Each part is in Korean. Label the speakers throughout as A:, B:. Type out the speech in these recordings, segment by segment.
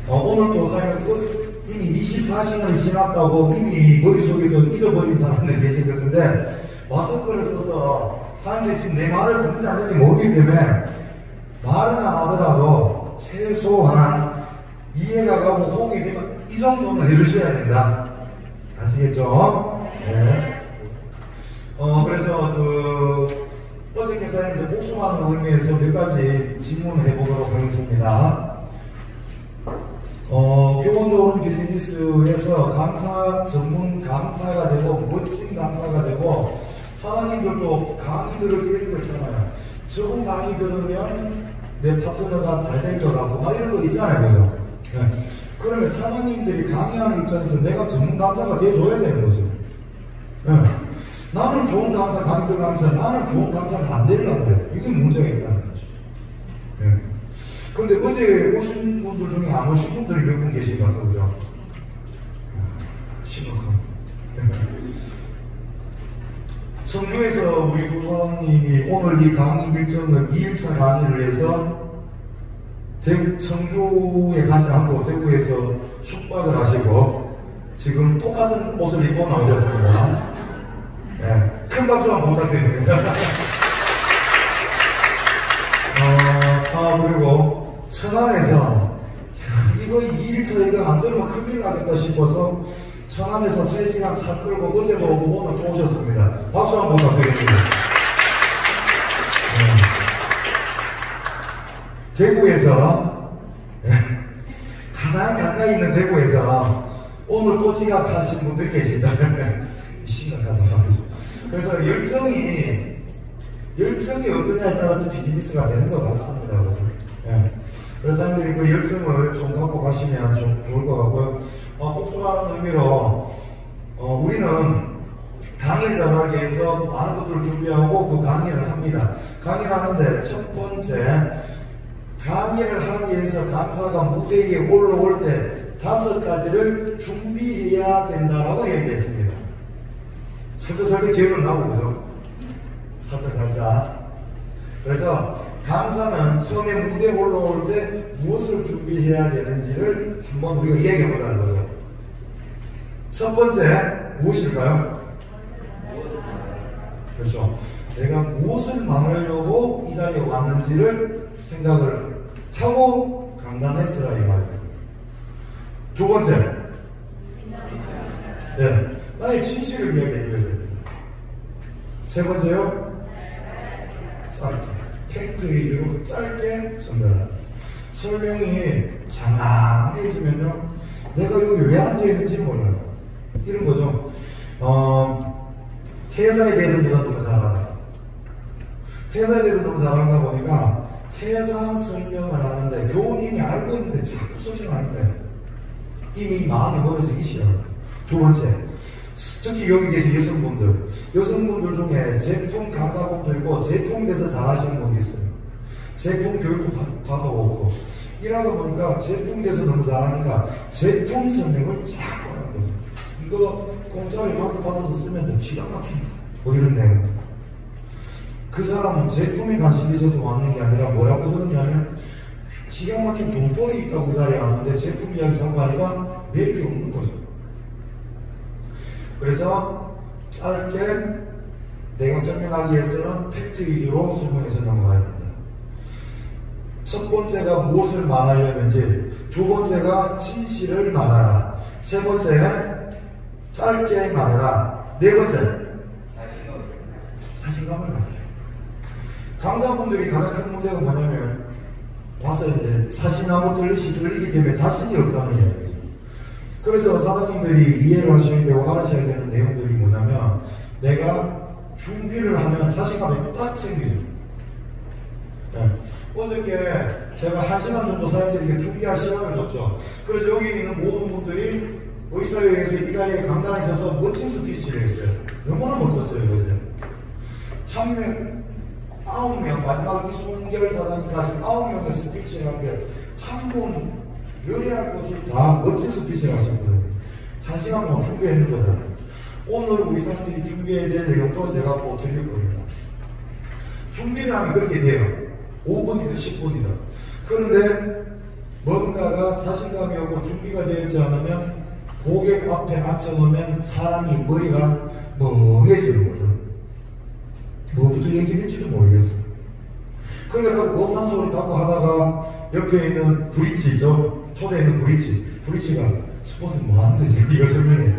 A: 오늘 또 사장님 이미 24시간이 지났다고 이미 머릿속에서 잊어버린 사람들이 계신 것 같은데, 마스크를 써서 사람들이 지금 내 말을 듣는지 안 듣는지 모르기 때문에 말은 안 하더라도 최소한 이해가 가고 호응이 되면 이 정도는 해주셔야 된다. 아시겠죠? 네. 그래서 어저께 사장님 복수하는 의미에서 몇 가지 질문을 해보도록 하겠습니다. 교원도 오른 비즈니스에서 전문 강사가 되고, 멋진 강사가 되고, 사장님들도 강의들을 들을 거 있잖아요. 저분 강의 들으면 내 파트너가 잘 될 것 같고, 막 이런 거 있잖아요. 그죠? 네. 그러면 사장님들이 강의하는 입장에서 내가 전문 강사가 되어줘야 되는 거죠. 네. 나는 좋은 강사 강의 들어가면서 나는 좋은 강사가 안 되려고 그래. 이게 문제가 있다는 거죠. 네. 근데 어제 오신 분들 중에 안 오신 분들이 몇 분 계신 것 같아요. 그죠? 심각한. 청주에서 우리 도사님이 오늘 이 강의 일정은 2일차 강의를 해서 청주에 가지 않고 대구에서 숙박을 하시고 지금 똑같은 옷을 입고 나오셨습니다. 네, 큰 박수 한번 부탁드립니다. 그리고 천안에서 이거 2일차 이거 안 되면 큰일 나겠다 싶어서 천안에서 3시간 차 끌고 어제도 오고 오늘 또 오셨습니다. 박수 한번 부탁드립니다. 대구에서 가장 가까이 있는 대구에서 오늘 또 지각하신 분들이 계신다. 심각한 말이죠. 그래서 열정이 어떠냐에 따라서 비즈니스가 되는 것 같습니다. 그래서, 그래서 사람들이 그 열정을 좀 갖고 가시면 좀 좋을 것 같고요. 복수하는 의미로 우리는 강의를 잘하기 위해서 많은 것들을 준비하고 그 강의를 합니다. 강의를 하는데 첫 번째, 강의를 하기 위해서 강사가 무대 위에 올라올 때 5가지를 준비해야 된다라고 얘기했습니다. 살짝 기억은 나고, 그죠? 살짝. 그래서 강사는 처음에 무대에 올라올 때 무엇을 준비해야 되는지를 한번 우리가 이야기해 보자는 거죠. 첫 번째, 무엇일까요? 그렇죠. 내가 무엇을 말하려고 이 자리에 왔는지를 생각을 하고 강단에 서라 이 말입니다. 두 번째, 나의 진실을 이야기해야 됩니다. 세 번째요, 짧게, 팩트 위주로 짧게 전달합니다. 설명이 장황해지면요, 내가 여기 왜 앉아있는지 몰라요. 이런 거죠. 회사에 대해서 내가 너무 잘 알아. 회사에 대해서 너무 잘 알다 보니까 회사 설명을 하는데 교훈이 알고 있는데 자꾸 설명하니까요. 이미 마음이 멀어지기 시작합니다. 두 번째, 특히 여기 계신 여성분들 중에 제품 강사분도 있고 제품에 대해서 잘하시는 분이 있어요. 제품 교육도 받아오고 이러다 보니까 제품에 대해서 너무 잘하니까 제품 설명을 자꾸 하는 거죠. 이거 공짜로 이만큼 받아서 쓰면 기가 막힌다. 뭐 이런 내용. 그 사람은 제품에 관심이 있어서 왔는 게 아니라 뭐라고 들었냐면 기가 막힌 돈벌이 있다고 그 자리에 왔는데 제품 이야기 자꾸 하니까 매력이 없는 거죠. 그래서 짧게 내가 설명하기 위해서는 팩트 위주로 설명해서 넘어가야 된다. 첫 번째가 무엇을 말하려는지, 두 번째가 진실을 말하라, 세 번째 짧게 말해라, 네 번째 자신감을 가져라. 강사분들이 가장 큰 문제가 뭐냐면 와서 이제 사시나무 들리기 때문에 자신이 없다는 이야기죠. 그래서 사장님들이 이해를 하셔야 되고 알아셔야 되는 내용들이 뭐냐면 내가 준비를 하면 자신감이 딱 생기죠. 어저께 제가 1시간 정도 사장님들에게 준비할 시간을 줬죠. 그래서 여기 있는 모든 분들이 의사회에서 이 자리에 강단에 서서 멋진 스피치를 했어요. 너무나 멋졌어요. 그죠? 9명, 마지막 이송결 사장님까지 9명의 스피치를 하는데 한 분 요리할 것을 다 멋진 스피치를 하셨거든요. 1시간 동안 준비했는 거잖아요. 오늘 우리 사람들이 준비해야 될 내용도 제가 꼭 드릴 겁니다. 준비를 하면 그렇게 돼요. 5분이든 10분이든. 그런데 뭔가가 자신감이 없고 준비가 되어 있지 않으면 고객 앞에 앉혀놓으면 사람이 머리가 멍해지는 거죠. 뭐부터 얘기했는지도 모르겠어. 그래서 엄한 소리 자꾸 하다가 옆에 있는 브릿지죠. 초대에 있는 브릿지가 스포츠 뭐 안 되지? 네가 설명해.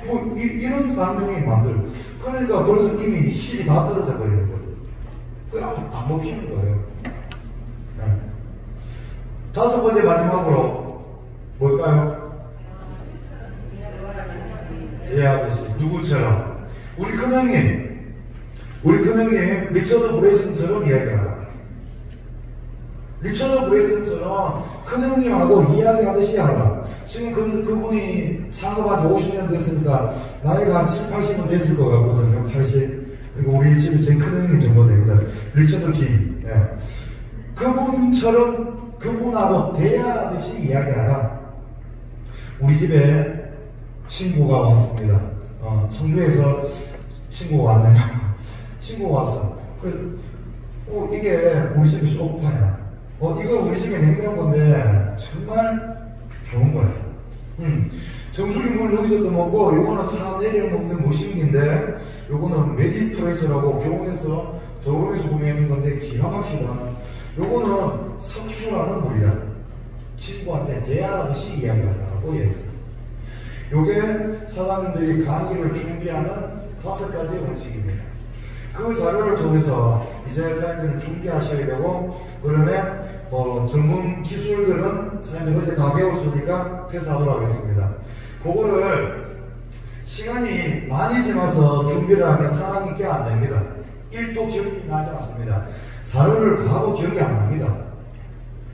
A: 뭐 이런 상황이 만들. 그러니까 벌써 이미 실이 다 떨어져 버리는 거예요. 그게 안 먹히는 거예요. 네. 다섯 번째 마지막으로 뭘까요? 대하듯이 누구처럼 우리 큰형님 리처드 브레이슨처럼 이야기하라. 리처드 브레이슨처럼 큰형님하고 이야기하듯이 하라. 지금 그분이 창업한 지 50년 됐으니까 나이가 한 7, 80은 됐을 것 같거든요. 80. 그리고 우리 집에 제일 큰형님 정도 됩니다. 리처드 킴. 네. 그분처럼 그분하고 대하듯이 이야기하라. 우리 집에 친구가 왔습니다. 청주에서 친구가 왔느냐? 친구가 왔어. 이게 우리 집에 소파야. 이거 우리 집에 냉장고인데 정말 좋은 거야. 정수기물 여기서도 먹고, 요거는 차 내려 먹는 머신기인데, 요거는 메디프레스라고 교원에서 더블에서 구매하는 건데 기가 막히다. 요거는 석수라는 물이야. 친구한테 대하듯이 이야기하라고 얘기해. 요게 사장님들이 강의를 준비하는 5가지 원칙입니다. 그 자료를 통해서 이제 사장님들은 준비하셔야 되고, 그러면 전문 기술들은 사장님 어제 다 배웠으니까 패스하도록 하겠습니다. 그거를 시간이 많이 지나서 준비를 하면 사람이 꽤 안 됩니다. 1도 기억이 나지 않습니다. 자료를 봐도 기억이 안 납니다.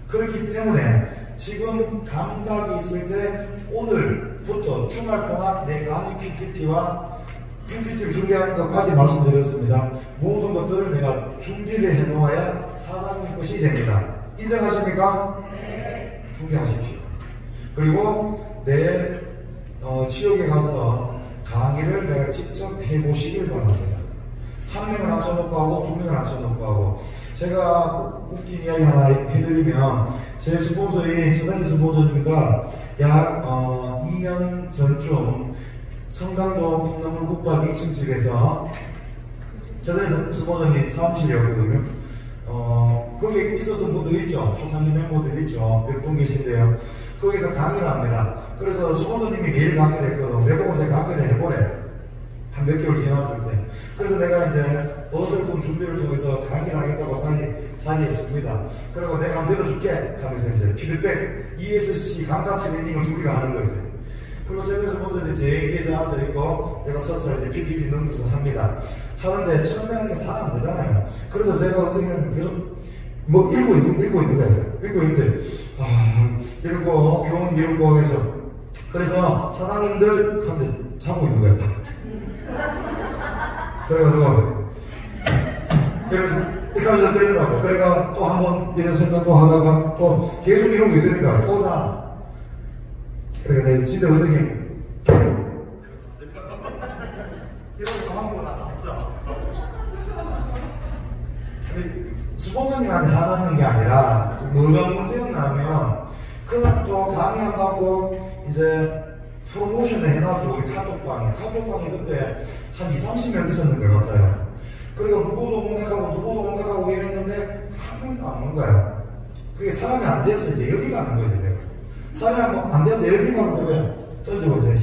A: 그렇기 때문에 지금 감각이 있을 때 오늘부터 주말 동안 내 강의 PPT를 준비하는 것까지 말씀드렸습니다. 모든 것들을 내가 준비를 해놓아야 사장님 것이 됩니다. 인정하십니까? 네. 준비하십시오. 그리고 내 지역에 가서 강의를 내가 직접 해보시길 바랍니다. 한 명을 앉혀놓고 하고 두 명을 앉혀놓고 하고. 제가 웃긴 이야기 하나 해드리면, 제 스폰서인 저장기 스폰서님과 약 2년 전쯤 성당동 콩나물 국밥 2층 집에서 저장기 스폰서님 사무실이었거든요. 거기 있었던 분들 있죠. 초창기 멤버들 있죠. 몇 분 계신데요. 거기서 강의를 합니다. 그래서 스폰서님이 매일 강의를 했거든. 내보고 제가 강의를 해보래. 한 몇 개월 지났을 때. 그래서 내가 이제 어설픈 준비를 통해서 강의를 하겠다고 상의했습니다. 그리고 내가 한번 들어줄게 하면서 이제 피드백 ESC 강사 트레이닝을 우리가 하는 거지. 그리고 제가 스폰서 제 얘기에서 앉아있고 내가 서서 이제 PPT 넘겨서 합니다. 하는데 처음에 하는 게 잘 안 되잖아요. 그래서 제가 어떻게 하면 계속 뭐 읽고 있는 거예요. 읽고 있는데 읽고 교훈 읽고 해서 그래서 사장님들 하는데 자고 있는 거예요. 그래가지고 이렇게 하면서 빼더라고. 그래가 또 한 번 이런 설명도 하다가 또 계속 이러고 있으니까 또 사. 그러니까 내가 진짜 어떻게 이러고 한 번 나갔어. 스폰서님한테 화났는 게 아니라 뭐가 문제였냐면 그날 또 강의한다고 이제 프로모션을 해놔줘. 우리 카톡방에 그때 한 20-30명 있었는 것 같아요. 그리고 누구도 옹색하고 이랬는데 한 명도 안 온 거야. 그게 사람이 안 돼서 이제 열이 가는 거지 내가. 사람이 안 돼서 열이 가는 거야. 던지고 이제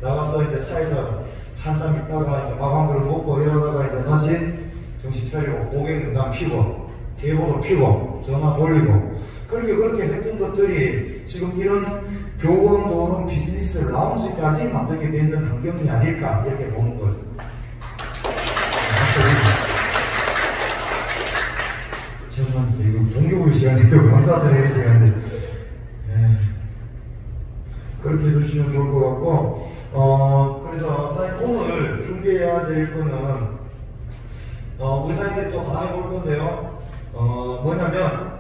A: 나가서 이제 차에서 한참 있다가 이제 밥 한 그릇 먹고 이러다가 이제 다시 정신 차리고 고객 눈감 피고 대본도 피고 전화 돌리고 그렇게 했던 것들이 지금 이런 교원도는 비즈니스 라운지까지 만들게 되는 환경이 아닐까 이렇게 보는 거죠. 죄송합니다. 이거 동기부여 시간이에요. 강사들의 시간인데 그렇게 해주시면 좋을 것 같고 그래서 사장님 오늘 준비해야 될 거는 우리 사장님들이 또 다 해볼 건데요. 뭐냐면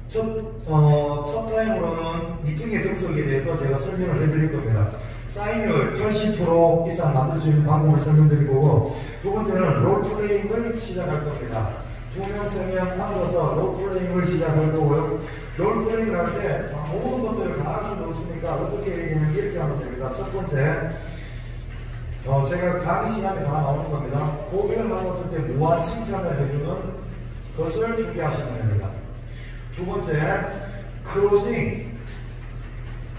A: 첫 타임으로는 미팅의 정석에 대해서 제가 설명을 해드릴 겁니다. 사인율 80% 이상 만들 수 있는 방법을 설명드릴 거고, 두 번째는 롤플레잉을 시작할 겁니다. 2명, 3명 앉아서 롤플레잉을 시작할 거고요. 롤플레잉을 할 때 모든 것들을 다 할 수는 없으니까 어떻게 얘기하면 이렇게 하면 됩니다. 첫 번째, 제가 강의 시간에 다 나오는 겁니다. 고객을 만났을 때 무한 칭찬을 해주는 것을 준비하시면 됩니다. 두 번째, 클로징.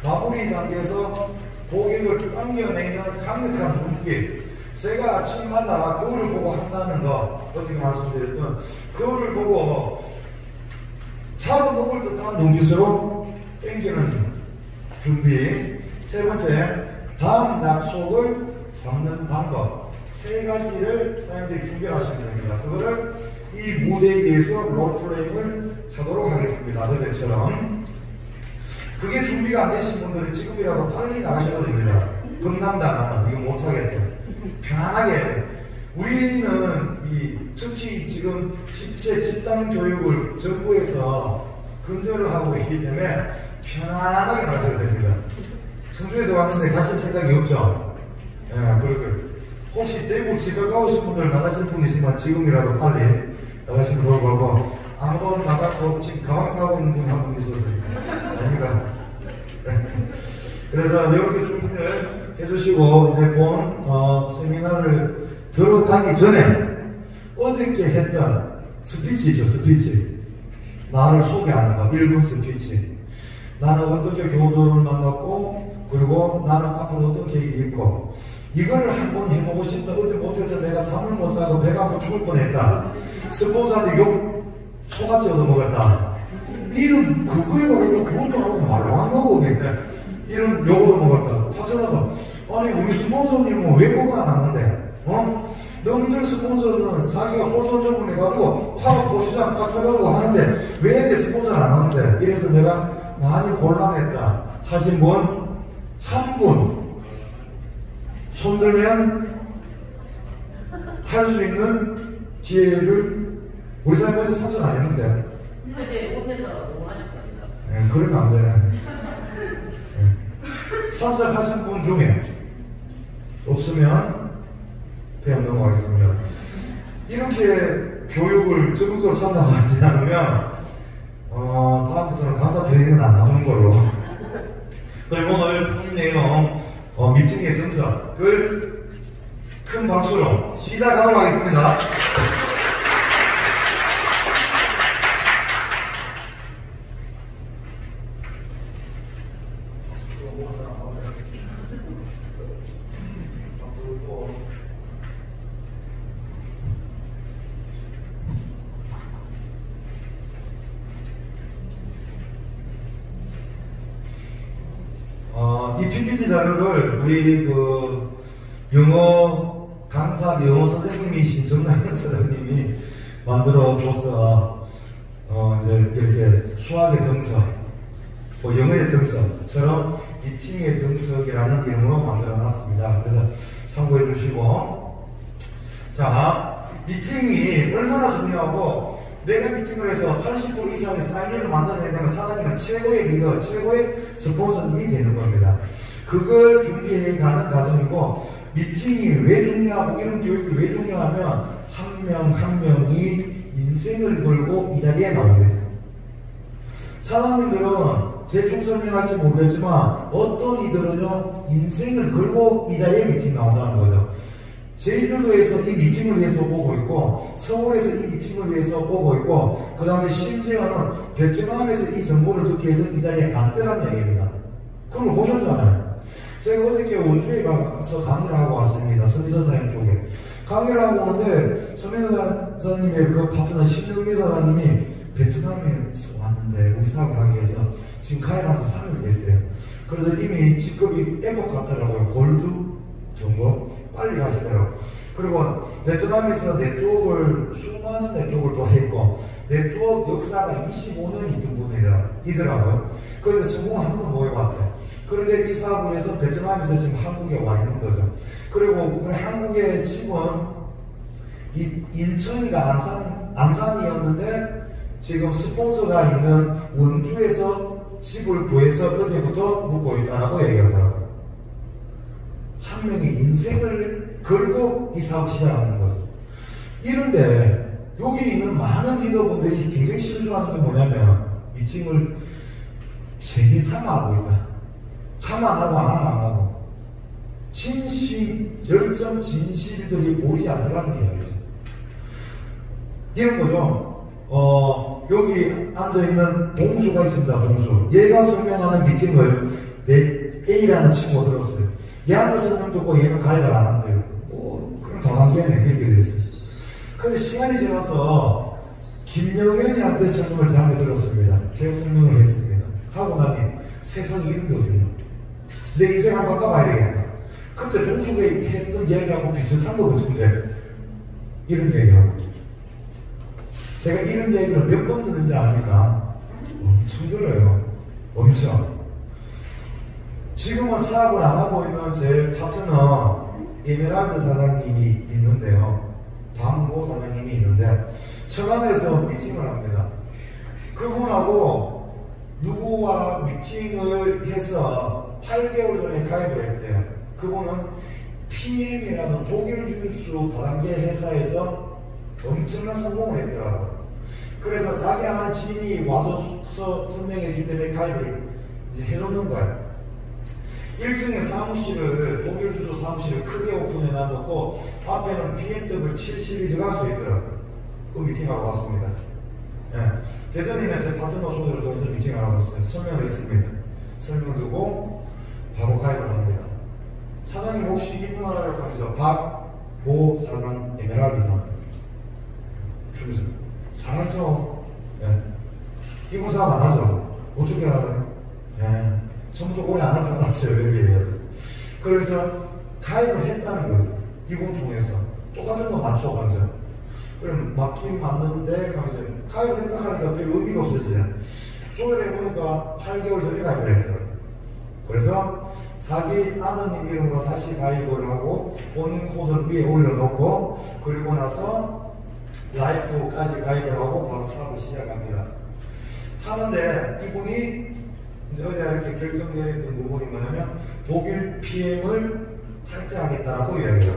A: 마무리 단계에서 고객을 당겨내는 강력한 눈빛. 제가 아침마다 거울을 보고 한다는 거, 어떻게 말씀드렸던 거울을 보고 잡아먹을 듯한 눈빛으로 당기는 준비. 세 번째, 다음 약속을 잡는 방법. 세 가지를 사장님들이 준비를 하시면 됩니다. 그거를 이 무대에 의해서 롤플레잉을 하도록 하겠습니다. 어제처럼. 그게 준비가 안 되신 분들은 지금이라도 빨리 나가셔도 됩니다. 금남당하면 이거 못하겠대. 편안하게. 우리는 특히 지금 집체 집단 교육을 정부에서 근절을 하고 있기 때문에 편안하게 나가셔도 됩니다. 청주에서 왔는데 가실 생각이 없죠? 예, 그리고 혹시 대구 집에 가오신 분들 나가실 분 있으면 지금이라도 빨리 나가시면 좋을 거고, 아무도 나가고 지금 가방 사고 있는 분이 한 분 있었어요. 아니가. 그래서 이렇게 준비를 해주시고, 이제 본 세미나를 들어가기 전에 어저께 했던 스피치죠, 스피치. 나를 소개하는 거, 1분 스피치. 나는 어떻게 교우들을 만났고, 그리고 나는 앞으로 어떤 계획이 있고, 이걸 한번 해보고 싶다. 어제 못해서 내가 잠을 못 자고 배가 아파 죽을 뻔했다. 스폰서한테 욕 소같이 얻어먹었다. 니는 그거에 가지고 그것도 안 하고 말로 안 하고 이런 욕 얻어먹었다. 파트너가 아니 우리 스폰서님은 외국어 안 하는데 너희들 스폰서는 자기가 솔선적으로 해가지고 파업 보시장 딱 써가지고 하는데 왜 내 스폰서는 안 하는데. 이래서 내가 많이 곤란했다 하신 분 한 분 손들면 할 수 있는 기회를 우리 사람에서 상승 안 했는데.
B: 이제 못해서 원하실 겁니다.
A: 네, 그러면 안 돼. 네. 참석하신 분 중에 없으면 그냥 넘어가겠습니다. 이렇게 교육을 적극적으로 참여하지 않으면 다음부터는 강사 트레이닝은 안 나오는 걸로. 그리고 오늘 본 내용 미팅의 정석을 큰 박수로 시작하도록 하겠습니다. 이 PPT 자료를 우리 영어 강사, 영어 선생님이신 정남현 선생님이 만들어 줘서 이제 이렇게 수학의 정석, 영어의 정석처럼 미팅의 정석이라는 이름으로 만들어 놨습니다. 그래서 참고해 주시고, 자, 미팅이 얼마나 중요하고, 내가 미팅을 해서 80% 이상의 사인을 만들어내려면 사장님은 최고의 리더, 최고의 스폰서님이 되는 겁니다. 그걸 준비해가는 과정이고, 미팅이 왜 중요하고 이런 교육이 왜 중요하면 한 명 한 명이 인생을 걸고 이 자리에 나옵니다. 사장님들은 대충 설명할지 모르겠지만 어떤 이들은요 인생을 걸고 이 자리에 미팅 나온다는 거죠. 제주도에서 이 미팅을 위해서 오고 있고, 서울에서 이 미팅을 위해서 오고 있고, 그 다음에 심지어는 베트남에서 이 정보를 듣기 위해서 이 자리에 앉더라는 얘기입니다. 그걸 보셨잖아요. 제가 어저께 원주에 가서 강의를 하고 왔습니다. 선지선 사님 쪽에. 강의를 하고 오는데, 서민선 사님의 그 파트너 신정미 사장님이 베트남에서 왔는데, 우리 사업을 하기 위해서 지금 가입한 지 3일 됐대요. 그래서 이미 직급이 에포 같더라고요. 골드 정도? 빨리 가시더라고요. 그리고 베트남에서 네트워크를, 수많은 네트워크를 또 했고, 네트워크 역사가 25년이 있던 분이더라고요. 그런데 성공 한 번도 못 해봤대요. 그런데 이 사업을 위해서 베트남에서 지금 한국에 와 있는 거죠. 그리고 한국의 집은 인천인가 안산이었는데 지금 스폰서가 있는 원주에서 집을 구해서 어제부터 묵고 있다라고 얘기하더라고요. 한 명이 인생을 걸고 이 사업 시작하는 거죠. 이런데 여기 있는 많은 리더분들이 굉장히 실수하는 게 뭐냐면 미팅을 재미 삼아 하고 있다. 하면 하고 안 하면 안 하고. 진심, 열정, 진실들이 보이지 않더라는 이야기죠. 이런 거죠. 여기 앉아있는 동수가 있습니다. 동수. 얘가 설명하는 미팅을 A라는 친구가 들었어요. 얘한테 설명 듣고 얘는 가입을 안 한대요. 그냥 다단계네. 이렇게 됐어요. 근데 시간이 지나서 김영현이한테 설명을 저한테 들었습니다. 제가 설명을 했습니다. 하고 나니 세상에 이런 게 어딨나. 내 인생 한번 바꿔봐야 되겠다. 그때 동수가 했던 얘기하고 비슷한 거 같은데 이런 얘기하고 제가 이런 얘기를 몇 번 듣는지 아닙니까? 엄청 들어요. 엄청. 지금은 사업을 안 하고 있는 제 파트너 에메랄드 사장님이 있는데요. 박모 사장님이 있는데 천안에서 미팅을 합니다. 그분하고 누구와 미팅을 해서 8개월 전에 가입을 했대요. 그분은 PM이라는 독일 주스 다단계 회사에서 엄청난 성공을 했더라고요. 그래서 자기 아는 지인이 와서 숙소 설명했기 때문에 가입을 이제 해놓는 거예요. 1층에 사무실을, 독일 주소 사무실을 크게 오픈해 놔놓고 앞에는 BMW 7 시리즈가 서 있더라고요. 그 미팅하고 왔습니다. 예. 대전에 있는 제 파트너 소들을 통해서 미팅을 하고 왔어요. 설명을 했습니다. 설명 듣고 바로 가입을 합니다. 사장님 혹시 이분 알아요? 하면서 박모 사장, 에메랄드 사장. 주면서 잘하죠. 예. 이분 사업 안 하죠. 어떻게 알아요? 예. 처음부터 오래 안 할 줄 알았어요. 이렇게 얘기해요. 그래서 가입을 했다는 거예요. 이분 통해서. 똑같은 거 맞죠, 완전. 그럼 맞긴 맞는데, 하면서 가입을 했다 하니까 별 의미가 없어지잖아요. 조율해보니까 8개월 전에 가입을 했더라고요. 그래서 자기 아드님 이름으로 다시 가입을 하고, 본인 코드를 위에 올려놓고, 그리고 나서 라이프까지 가입을 하고, 바로 사업을 시작합니다. 하는데, 이분이 이제 어제 이렇게 결정되었던 부분이 뭐냐면 독일 PM을 탈퇴하겠다라고 이야기해요.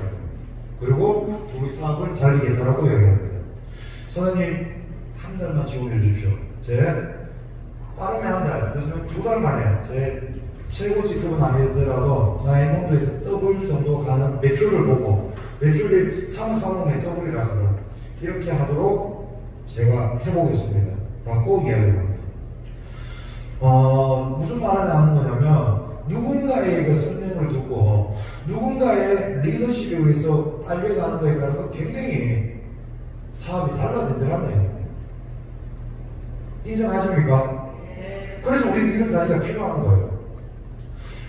A: 그리고 우리 사업을 달리겠다라고 이야기합니다. 사장님 한 달만 지원해 주십시오. 제 빠르면 한 달, 늦으면 2달 만에 제 최고 직급은 아니더라도 다이아몬드에서 더블 정도 가는 매출을 보고 매출이 335에 더블이라 하더라고요. 이렇게 하도록 제가 해보겠습니다. 라고 이야기를 합니다. 무슨 말을 하는 거냐면 누군가의 그 설명을 듣고 누군가의 리더십에 의해서 달려가는 거에 따라서 굉장히 사업이 달라진다는 얘기입니다. 인정하십니까? 그래서 우리는 이런 자리가 필요한 거예요.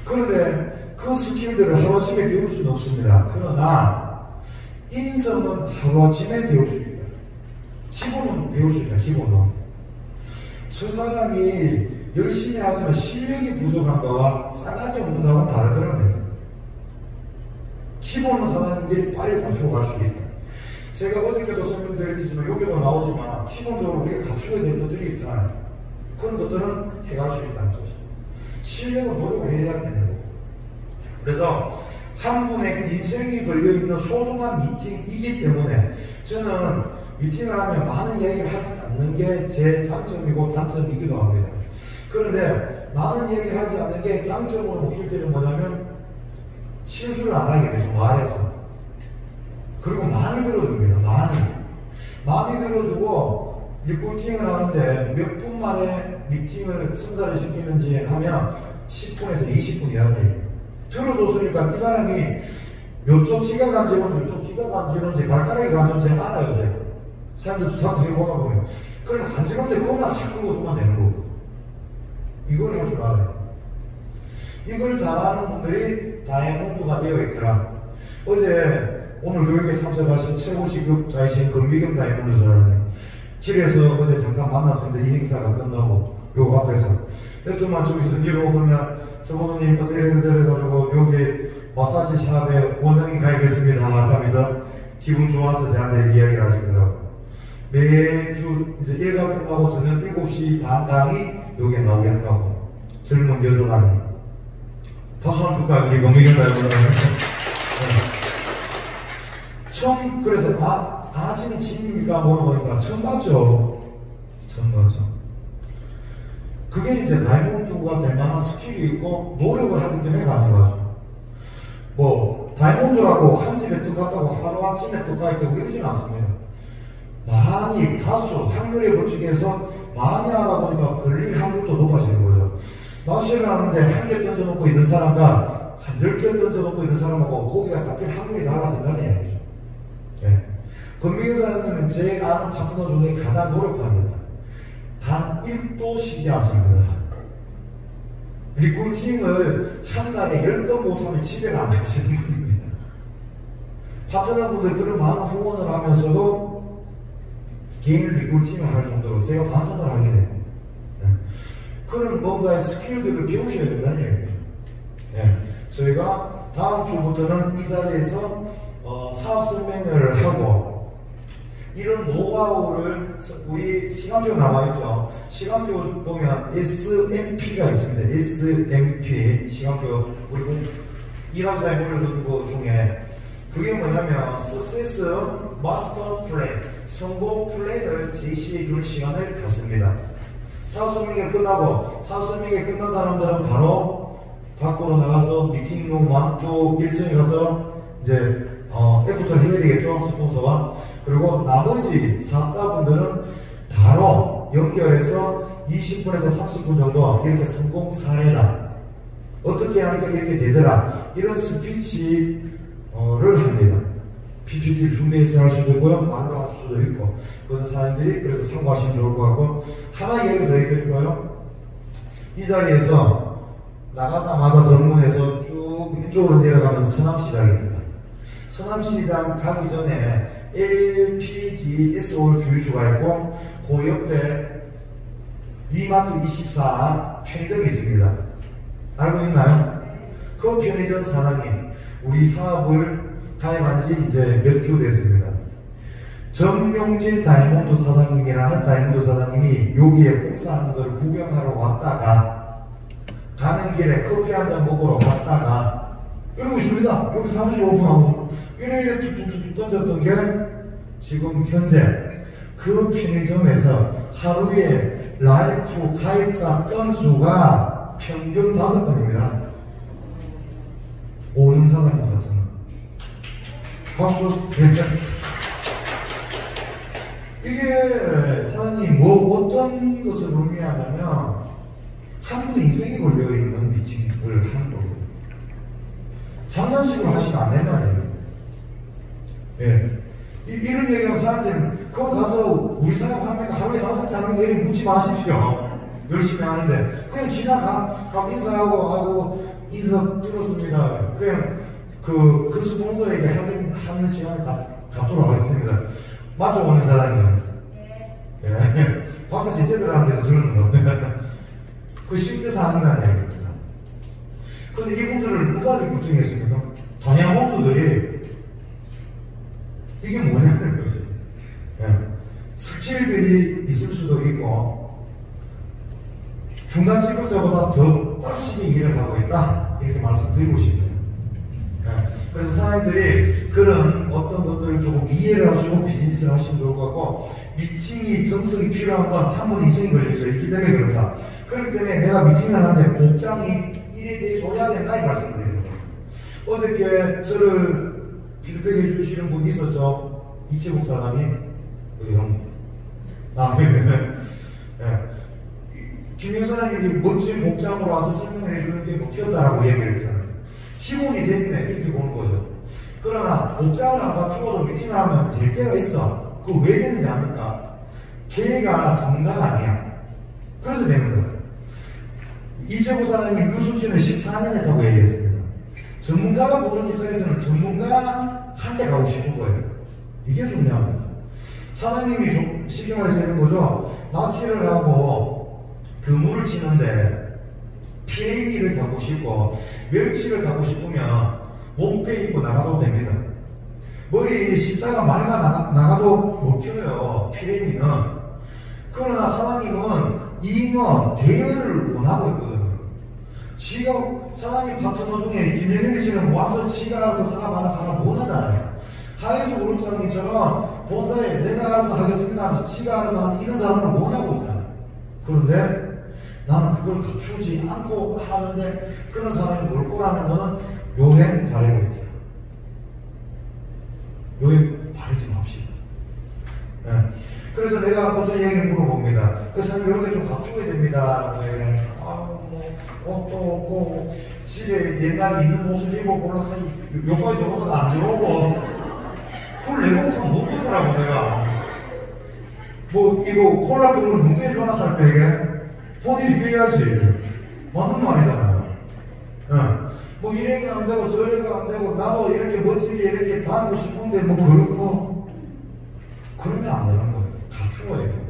A: 그런데 그 스킬들을 하루아침에 배울 수는 없습니다. 그러나 인성은 하루아침에 배울 수 있다. 기본은 배울 수 있다. 기본은. 저 사람이 열심히 하지만 실력이 부족한가와 싸가지 없는가와 다르더라고요. 기본은 사장님들이 빨리 갖추고 갈 수 있다. 제가 어저께도 설명드렸지만 여기도 나오지만 기본적으로 우리가 갖추어야 될 것들이 있잖아요. 그런 것들은 해갈 수 있다는 거죠. 실력은 노력을 해야 되는 거고. 그래서 한 분의 인생이 걸려있는 소중한 미팅이기 때문에 저는 미팅을 하면 많은 이야기를 하지 않는 게 제 장점이고 단점이기도 합니다. 그런데 많은 이야기 하지 않는 게 장점으로 먹힐 때는 뭐냐면 실수를 안 하게 되죠. 말해서. 그리고 많이 들어줍니다. 많이 들어주고 리포팅을 하는데 몇 분 만에 미팅을 성사를 시키는지 하면 10분에서 20분 이하네요. 들어줬으니까 이 사람이 요쪽 귀가 간지러운지 요쪽 귀가 간지러운지 발가락이 간지러운지 알아요. 제가. 사람들도 자꾸 해보다 보면 그럼 간지러운데 그것만 싹 끌고 주면 되는 거고 이걸 할 줄 알아요. 이걸 잘하는 분들이 다이아몬드가 되어 있더라. 오늘 교육에 참석하신 최고 직급자이신 금비경 다이아몬드 사장님 길에서 어제 잠깐 만났습니다. 이 행사가 끝나고 요 앞에서 했더만 저기서 내려오면 서보님 어떻게 저래가지고 여기 마사지 샵에 원장님 가입했습니다 하면서 기분 좋아서 저한테 이야기를 하시더라고요. 매주 이제 일과 끝나고 저녁 7시 반 강의 여기에 나오겠다고 젊은 여성아니 박수 한번 줄까요? 우리 금비경 다이아몬드 처음, 그래서, 아시는 지인입니까? 물어보니까 처음 봤죠. 처음 봤죠. 그게 이제 다이몬드가 될 만한 스킬이 있고, 노력을 하기 때문에 가능하죠. 뭐, 다이몬드라고 한 집에 똑같다고 하루아침에 똑같다고 그러지는 않습니다. 많이, 다수, 확률의 법칙에서 많이 하다 보니까 걸릴 확률도 높아지는 거죠. 낚시를 하는데 한 개 던져놓고 있는 사람과 한 10개 던져놓고 있는 사람하고 고기가 잡힐 확률이 달라진다는 얘기죠. 예. 금미교사님은 제 아는 파트너 중에 가장 노력합니다. 단 1도 쉬지 않습니다. 리크루팅을 한 달에 10건 못하면 집에 안 가시는 분입니다. 파트너분들 그런 많은 후원을 하면서도 개인 리크루팅을 할 정도로 제가 반성을 하게 됩니다. 예. 그런 뭔가의 스킬들을 배우셔야 된다는 얘기입니다. 예. 저희가 다음 주부터는 이 자리에서 사업 설명을 하고 이런 노하우를 우리 시간표 나와있죠. 시간표 보면 SMP가 있습니다. SMP 시간표 우리 이학자에 보여준 것 중에 그게 뭐냐면 Success Master Plan 성공 플랜을 제시해 주는 시간을 갖습니다. 사업 설명회 끝나고 사업 설명회 끝난 사람들은 바로 밖으로 나가서 미팅룸 왕쪽 1층에 가서 이제 애프터를 해야 되겠죠. 스폰서와. 그리고 나머지 사업자분들은 바로 연결해서 20분에서 30분 정도 이렇게 성공 사례다. 어떻게 하니까 이렇게 되더라. 이런 스피치를 합니다. PPT 준비해서 할 수도 있고요. 말로 할 수도 있고. 그런 사람들이 그래서 참고하시면 좋을 것 같고. 하나 얘기 더 해드릴까요? 이 자리에서 나가자마자 정문에서 쭉 이쪽으로 내려가면 서남시장입니다. 서남시장 가기 전에 LPG SOL 주유소가 있고 그 옆에 이마트 24 편의점이 있습니다. 알고 있나요? 그 편의점 사장님 우리 사업을 가입한 지 이제 몇 주 됐습니다. 정용진 다이몬드 사장님이라는 다이몬드 사장님이 여기에 공사하는 걸 구경하러 왔다가 가는 길에 커피 한잔 먹으러 갔다가 이러고 있습니다. 여기 사무실 오픈하고 이래 툭툭툭 던졌던 게 지금 현재 그 편의점에서 하루에 라이프 가입자 건수가 평균 5건입니다. 오는 사장님 같은 거. 박수. 이게 사장님 어떤 것을 의미하냐면 한 분의 인생이 걸려있는 미팅을 하는 거거든요. 장난식으로 하시면 안 된다는 얘기예요. 예. 이런 얘기하면 사람들은 그거 가서 우리 사람 한 명 하루에 5개 하는 거 이렇게 묻지 마십시오. 열심히 하는데 그냥 지나가 인사하고 인사 들었습니다. 그냥 그 스폰서에게 하는 시간을 갖도록 하겠습니다. 맞죠, 오는 사람이요? 예. 밖에서 제대로 안 되고 들었는 거. 그 실제 상황이라는 얘기입니다. 근데 이분들을 누가 리크루팅했습니까? 다이아몬드들이 이게 뭐냐는 거죠. 예. 스킬들이 있을 수도 있고 중간 직급자보다 더 빡시게 일을 하고 있다 이렇게 말씀드리고 싶어요. 예. 그래서 사람들이 그런 어떤 것들을 조금 이해를 하시고 비즈니스를 하시면 좋을 것 같고 미팅이 정성이 필요한 건 한 번 인생이 걸려져 있기 때문에 그렇다. 그렇기 때문에 내가 미팅을 하는데 복장이 일에 대해 줘야 된다 이 말씀드리는 거예요. 어저께 저를 피드백해 주시는 분이 있었죠. 이채국 사장님 어디 갔나? 네. 김영 사장님이 멋진 복장으로 와서 설명을 해주는 게 뭐 튀었다라고 얘기를 했잖아요. 기본이 됐네 이렇게 보는 거죠. 그러나 복장을 안 갖추고도 미팅을 하면 될 때가 있어. 그거 왜 되는지 압니까? 걔가 전문가가 아니야. 그래서 되는 거예요. 이채국 사장님 뉴스키는 14년 했다고 얘기했습니다. 전문가가 보는 입장에서는 전문가한테 가고 싶은 거예요. 이게 중요합니다. 사장님이 좀 쉽게 말해서 되는 거죠. 낚시를 하고 그물을 치는데 피레미를 잡고 싶고 멸치를 잡고 싶으면 몸빼 입고 나가도 됩니다. 머리 씻다가 말가 나가도 먹혀요. 피레미는. 그러나 사장님은 잉어 대여를 원하고 있거든요. 지가 사장님 파트너 중에 김영일 씨는 와서 지가 알아서 사업하는 사람 못 하잖아요. 하이수 그룹장님처럼 본사에 내가 알아서 하겠습니다 하면서 지가 알아서 하는 이런 사람을 원하고 있잖아요. 그런데 나는 그걸 갖추지 않고 하는데 그런 사람이 올 거라는 거는 요행 바라고 있다. 요행 바라지 맙시다. 네. 그래서 내가 어떤 얘기를 물어봅니다. 그 사람이 이렇게 좀 갖추어야 됩니다. 라고 얘기하면, 옷도 없고, 집에 옛날에 있는 옷을 입고 올라가니, 요까지 저거도 안 들어오고, 그걸 내고 하면 못 되더라고, 내가. 뭐, 이거 콜라병을 못 빼주나, 살빼게? 본인이 빼야지. 맞는 말이잖아요. 네. 뭐, 이래가 안 되고, 저래가 안 되고, 나도 이렇게 멋지게 이렇게 다니고 싶은데, 뭐, 그렇고, 그러면 안 되는 거예요. 갖추어야 돼요.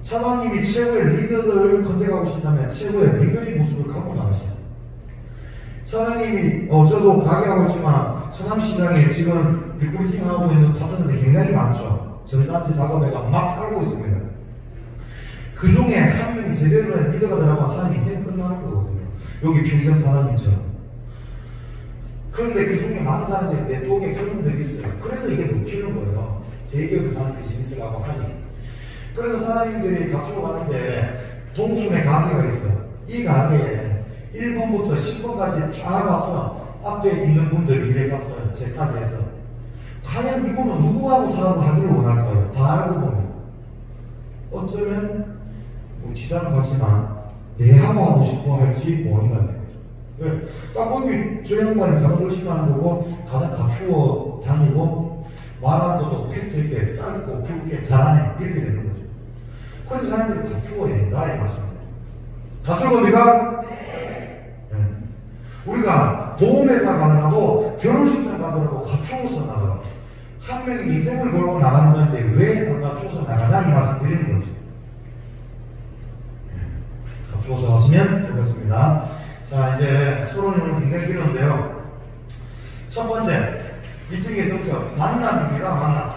A: 사장님이 최고의 리더들을 컨택하고 싶다면 최고의 리더의 모습을 갖고 나가셔요. 사장님이 저도 가게하고 있지만 서남시장에 지금 리크루팅 하고 있는 파트너들이 굉장히 많죠. 저희 단체 작업회가 막 팔고 있습니다. 그 중에 한 명이 제대로 된 리더가 들어가면 사람이 인생 끝나는 거거든요. 여기 편의점 사장님처럼. 그런데 그 중에 많은 사람들이 네트워크에 경험들이 있어요. 그래서 이게 먹히는 거예요. 대기업 사람 비즈니스라고 하니. 그래서 사장님들이 갖추고 가는데 동순에 가게가 있어요. 이 가게에 1번부터 10번까지 쫙 와서 앞에 있는 분들이 이래 갔어요. 제까지 해서. 과연 이분은 누구하고 사업을 하기를 원할까요? 다 알고 보면. 어쩌면 뭐 지사는 같지만 내하고 하고 싶어 할지 모른다는 거죠. 왜? 딱 보면 저 양반이 가장 열심히 하는 거고 가장 갖추어 다니고 말하는 것도 팩트 있게 짧고 굵게 잘하네 이렇게 되는 거죠. 그래서 사람들이 갖추어야 된다 이 말씀입니다. 갖출 겁니까? 네. 우리가 보험회사 가더라도 결혼식장 가더라도 갖추어서 나가. 한 명이 인생을 걸고 나가는 건데 왜 안 갖추어서 나가냐 이 말씀 드리는 거죠. 네. 갖추어서 왔으면 좋겠습니다. 자, 이제 서론이 오늘 굉장히 길었는데요. 첫 번째 미팅의 정석 만남입니다. 만남.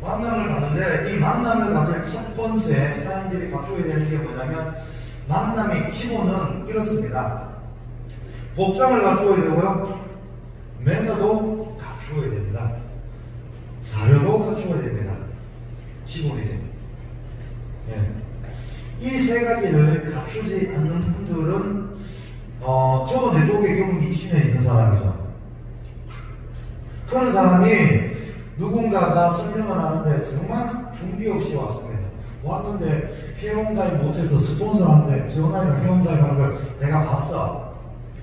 A: 만남을 갖는데 이 만남을 가질 첫 번째 사람들이 갖추어야 되는 게 뭐냐면 만남의 기본은 이렇습니다. 복장을 갖추어야 되고요. 매너도 갖추어야 됩니다. 자료도 갖추어야 됩니다. 기본이죠. 네. 이 세 가지를 갖추지 않는 분들은 저도 네트워크에 경험 20년 있는 사람이죠. 그런 사람이 누군가가 설명을 하는데 정말 준비 없이 왔습니다. 왔는데 회원가입 못해서 스폰서한테 전화해서 회원가입하는 걸 내가 봤어.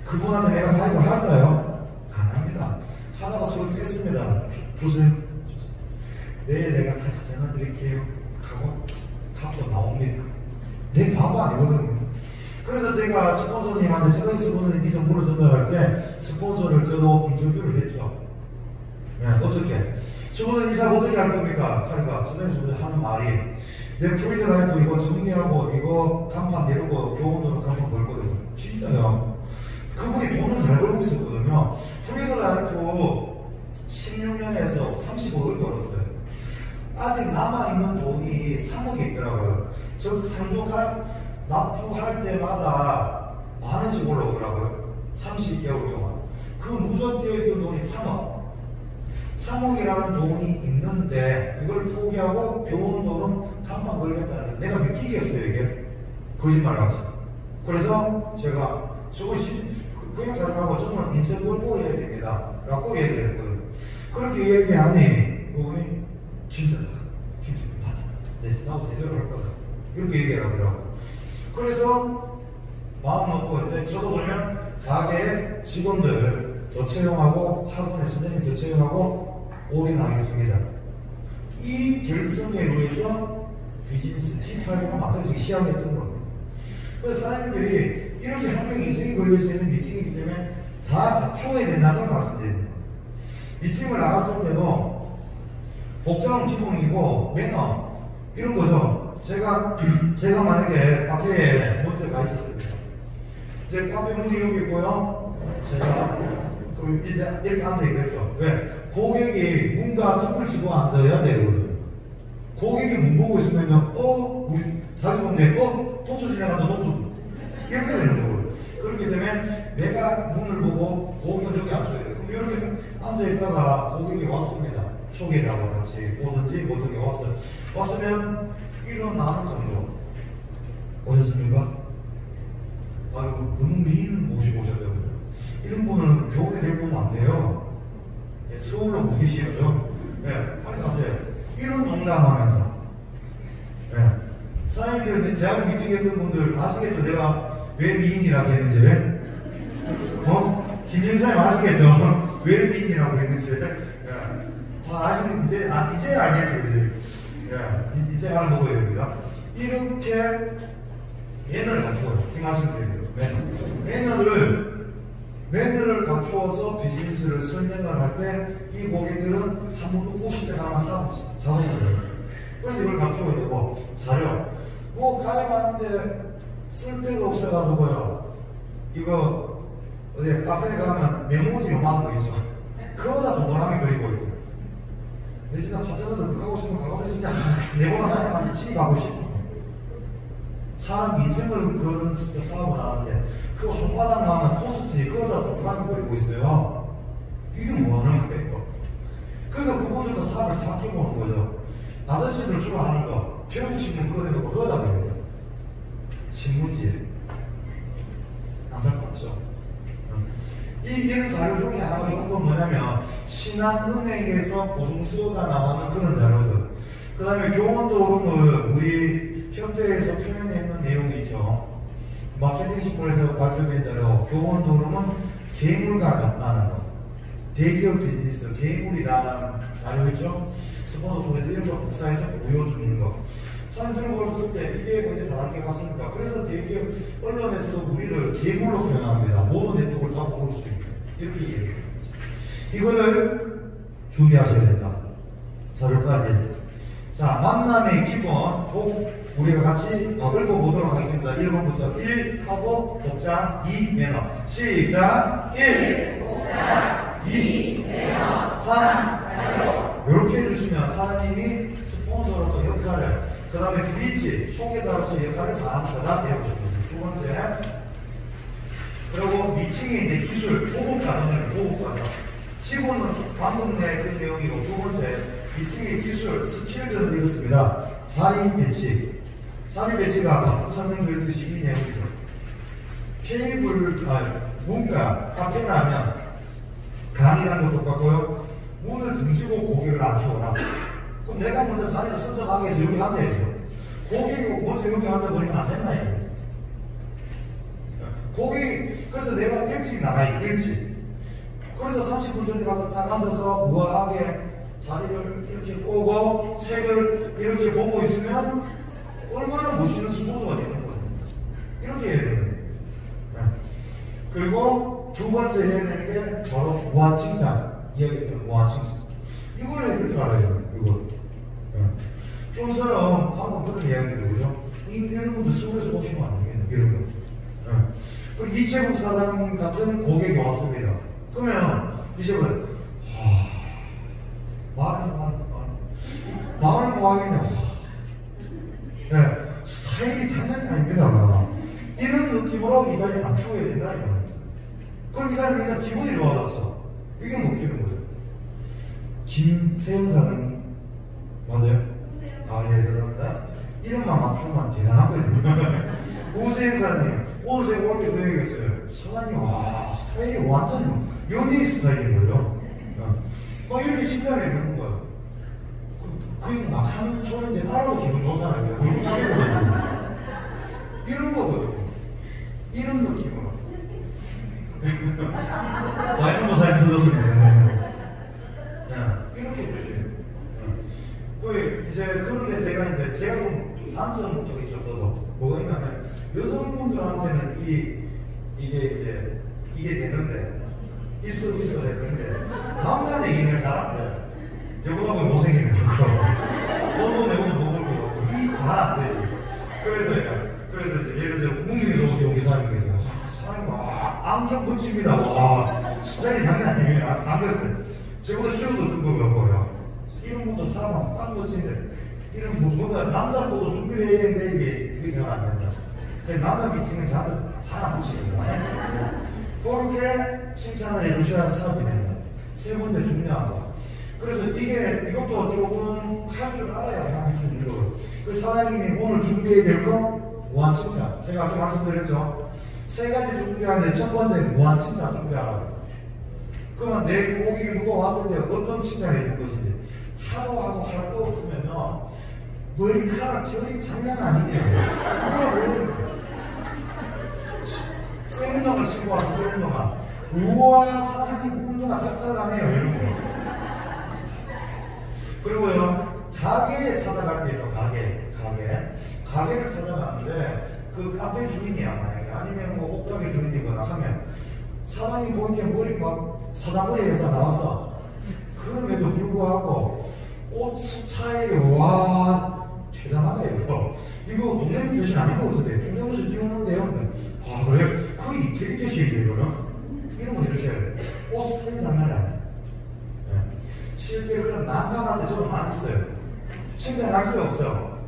A: 그분한테 내가 가입을 할까요? 안 합니다. 하다가 손을 뺐습니다. 주세요. 내일 내가 다시 전화 드릴게요. 하고 카톡 나옵니다. 내 바보 아니거든요. 그래서 제가 스폰서님한테 세상에 스폰서님 이 정보를 전달할 때 스폰서를 저도 인터뷰를 했죠. 네, 어떻게? 저분은 이 사람 어떻게 할 겁니까? 그러니까 선생님 하는 말이 내 프리드 라이프 이거 정리하고 이거 간판 내리고 교원으로 간판 걸 거거든요. 진짜요. 그분이 돈을 잘 벌고 있었거든요. 프리드 라이프 16년에서 35억 벌었어요. 아직 남아있는 돈이 3억이 있더라고요. 즉 상속할 납부할 때마다 만원씩 올라오더라고요. 30개월 동안. 그 무전되어 있던 돈이 3억. 3억이라는 돈이 있는데 이걸 포기하고 병원 돈은 간판 걸겠다는 게 내가 믿기겠어요 이게? 거짓말 같이. 그래서 제가 저거 그냥 가져가고 저는 인생 걸고 해야 됩니다 라고 얘기를 했거든요. 그렇게 얘기하니 그분이 진짜다. 맞다. 나도 제대로 할 거다. 이렇게 얘기를 하더라고. 그래서 마음 먹고 이제 저도 그러면 가게에 직원들 더 채용하고 학원에 선생님 더 채용하고 올인하겠습니다. 이 결성에 의해서 비즈니스 T5가 만들어지기 시작했던 겁니다. 그래서 사장님들이 이렇게 한 명이 인생이 걸려져 있는 미팅이기 때문에 다 갖추어야 된다는 말씀드리는 겁니다. 미팅을 나갔을 때도 복장은 기본이고 매너 이런 거죠. 제가 만약에 카페에 먼저 가 있었습니다. 이제 카페 문이 여기 있고요. 제가 그럼 이제 이렇게 앉아 있겠죠. 왜? 고객이 문과 턱을 쥐고 앉아야 되거든요. 고객이 문 보고 있으면요, 우리 자기 동네 동수 지나가도 동수 이렇게 되는 거고요. 그렇게 되면 내가 문을 보고 고객은 여기 앉혀야 돼요. 그럼 이렇게 앉아있다가 고객이 왔습니다. 초계자와 같이 오든지 모든 게 왔으면 일어나는 정도 오셨습니까? 아유 너무 미인을 모시고 오셨다고요. 이런 분은 교육에 데리고 오면 안 돼요. 예, 서울로 보내시죠. 예, 빨리 가세요. 이런 농담하면서 예. 사장님들 제하고 미팅했던 분들 아시겠죠? 내가 왜 미인이라고 했는지 김영사님 아시겠죠? 왜 미인이라고 했는지 예. 다 아시는 이제 알겠죠? 예. 이제 알아먹어야 됩니다. 이렇게 매너를 갖추어요. 이 말씀 드립니다. 매너를 갖추어서 비즈니스를 설명을 할 때 이 고객들은 한 번 듣고 싶을 때 하나 사면 자동으로. 그래서 이걸 갖추어야 되고 자료. 뭐 가입하는데 쓸데가 없어가지고요. 이거 어디 카페에 가면 메모지 요만한 거 있죠. 그거다 동그라미 그리고 있대요. 근데 진짜 파트너들 그거 가고 싶으면 가고 진짜 내보다 나이 많이 집이 가고 싶어. 사람 인생을 그런 진짜 사업을 하는데 그거 손바닥 나면 포스트잇 그거다 동그라미 그리고 있어요. 이게 뭐 하는 거예요? 그러니까 그분들도 사업을 생각해보는 거죠. 아저씨들 주로 하는 거 교육신문 그거에도 그거다 그래요. 신문지에 안타깝죠. 이런 자료 중에 하나 좋은 건 뭐냐면 신한은행에서 보증서가 나오는 그런 자료들. 그 다음에 교원도름을 우리 협회에서 표현했는 내용이 있죠. 마케팅 신문에서 발표된 자료. 교원도름은 괴물과 같다는 거. 대기업 비즈니스 괴물이라는 자료 있죠. 스폰서 통해서 이런 걸 국사에서 보여주는 거. 사람들은 벌었을 때 이게 언제 다르게 갔습니까? 그래서 대기업 언론에서도 우리를 괴물로 표현합니다. 모든 네트워크를 사고 볼 수 있게. 이렇게 얘기해요. 이거를 준비하셔야 된다. 자료까지. 자, 만남의 기본 우리가 같이 읽어보도록 하겠습니다. 1번부터 1 하고 복장 2 매너. 시작. 1 복장 2 매너 3 자료. 이렇게 해주시면 사장님이 스폰서로서 역할을 그 다음에 브릿지 소개자로서 역할을 다 하는 거다 배워줍니다. 두 번째. 그리고 미팅의 이제 기술 보급 과정. 기본은 방금 내 그 내용이고 두 번째 미팅의 기술 스킬들은 이렇습니다. 자리 배치. 자리 배치가 방금 설명드렸듯이 이 내용이죠. 문과 카페라면 강의라는 것도 똑같고요. 문을 등지고 고객을 앉혀오라. 그럼 내가 먼저 자리를 선정하기 위해서 여기 앉아야죠. 고객이 먼저 여기 앉아버리면 안 된다 이거. 그래서 내가 일찍 나가요. 일찍. 그래서 30분 전에 가서 딱 앉아서 우아하게 자리를 이렇게 꼬고 책을 이렇게 보고 있으면 얼마나 멋있는 스포츠가 되는 거예요. 이렇게 해야 되는 거예요. 그리고 두 번째 해야 되는 게 바로 무한 칭찬. 이야기처럼 무한 칭찬. 이걸 해줄 줄 알아요. 이거. 좀처럼 방금 그런 이야기를 그죠? 이런 분들 서울에서 오시면 안 되겠네. 이런 거. 그리고 이채국 사장님 같은 고객이 왔습니다. 그러면 이제는 말을 뭐 하겠냐. 스타일이 장난이 아닙니다. 이런 느낌으로 이 사람이 감추어야 된다. 그럼 이 사람이 일단 기분이 좋아졌어. 이게 뭐 기분 거죠? 김세영 사장님 맞아요? 예, 그렇습니다. 이름만 맞추면 대단하거든요. 오세영 사장님 오늘 제가 올 때 그 얘기했어요. 사장님 스타일이 완전 연예인 스타일인 거죠. 막 이렇게 칭찬을 해주는 거예요. 그냥 막 하는 소리 이제 따라도 기분 좋잖아요. 이런 거거든요. 이런 느낌으로. 다이몬드 잘 터졌습니다. 이렇게 해주세요. 그런데 제가 좀 단점도 있죠. 저도 뭐가 있냐면 여성분들한테는 이게 되는데 일석이조가 되는데 남자 얘기는 사람들 여보다 보면 못생기는 거고 돈도 내고도 못 벌고 이 잘 안 돼요. 그래서 예를 들어 문민으로 오신 사람이 계세요. 사람이 안경 멋집니다. 스타일이 장난 아니에요. 안경을 저보다 키로도 큰 거 같고요. 이런 분도 사람 딱 멋진데 이런 뭔가 남자 거도 준비를 해야 되는데 이게 이게 잘 안 된다. 남자 미팅은 저한테 잘 안 붙이거든요. 그렇게 칭찬을 해주셔야 사업이 된다. 세 번째 중요한 거. 그래서 이것도 조금 할 줄 알아야 할 줄 이거. 그 사장님이 오늘 준비해야 될 거 무한 칭찬. 제가 아까 말씀드렸죠. 세 가지 준비하는데 첫 번째 무한 칭찬 준비하라고. 그러면 내 고객이 누가 왔을 때 어떤 칭찬을 해줄 것인지 하도 할 거 없으면요 머리카락 결이 장난 아니네요. 그거 세운동을 신고 와서 세운동아 우와 사장님 운동화 작살나네요 이런 거. 그리고요 가게에 찾아갈 때죠. 가게를 찾아갔는데 그 카페 주인이야 만약에 아니면 뭐 옷가게 주인이거나 하면 사장님 보이기에 머리 막 사장머리에서 나왔어. 그럼에도 불구하고 옷 스타일이 와 대단하다 이거. 이거 동네문 표시 아닌 것 같은데 동대문에서 뛰어오는데요. 아 그래? 그 이태리 표시인데 이거는? 이런 거 해주셔야 돼. 옷 스타일이 장난이 아니야. 네. 실제 그런 난감할 때 저도 많이 있어요. 칭찬할 필요 없어요.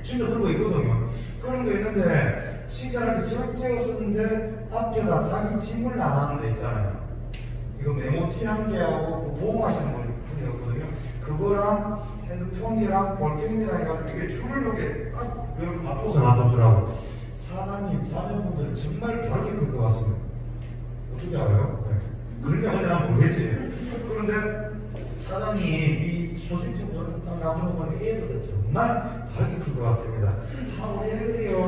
A: 진짜 그런 거 있거든요. 그런 거 있는데 칭찬할 게 절대 없었는데 앞에다 자기 짐을 나가는 데 있잖아요. 이거 메모티 한 개하고 보험하시는 분이었거든요. 그거랑 핸드폰이랑 볼펜이랑 해가지고 이게 줄을 이렇게 딱 이렇게 맞춰서 놔뒀더라고. 사장님 자녀분들은 정말 벽이 클 것 같습니다. 어떻게 알아요? 네. 그런지 어제 난 모르겠지. 그런데 사장님 이 소식적으로 딱 놔두는 애들도 정말 벽이 클 것 같습니다. 우리 애들이요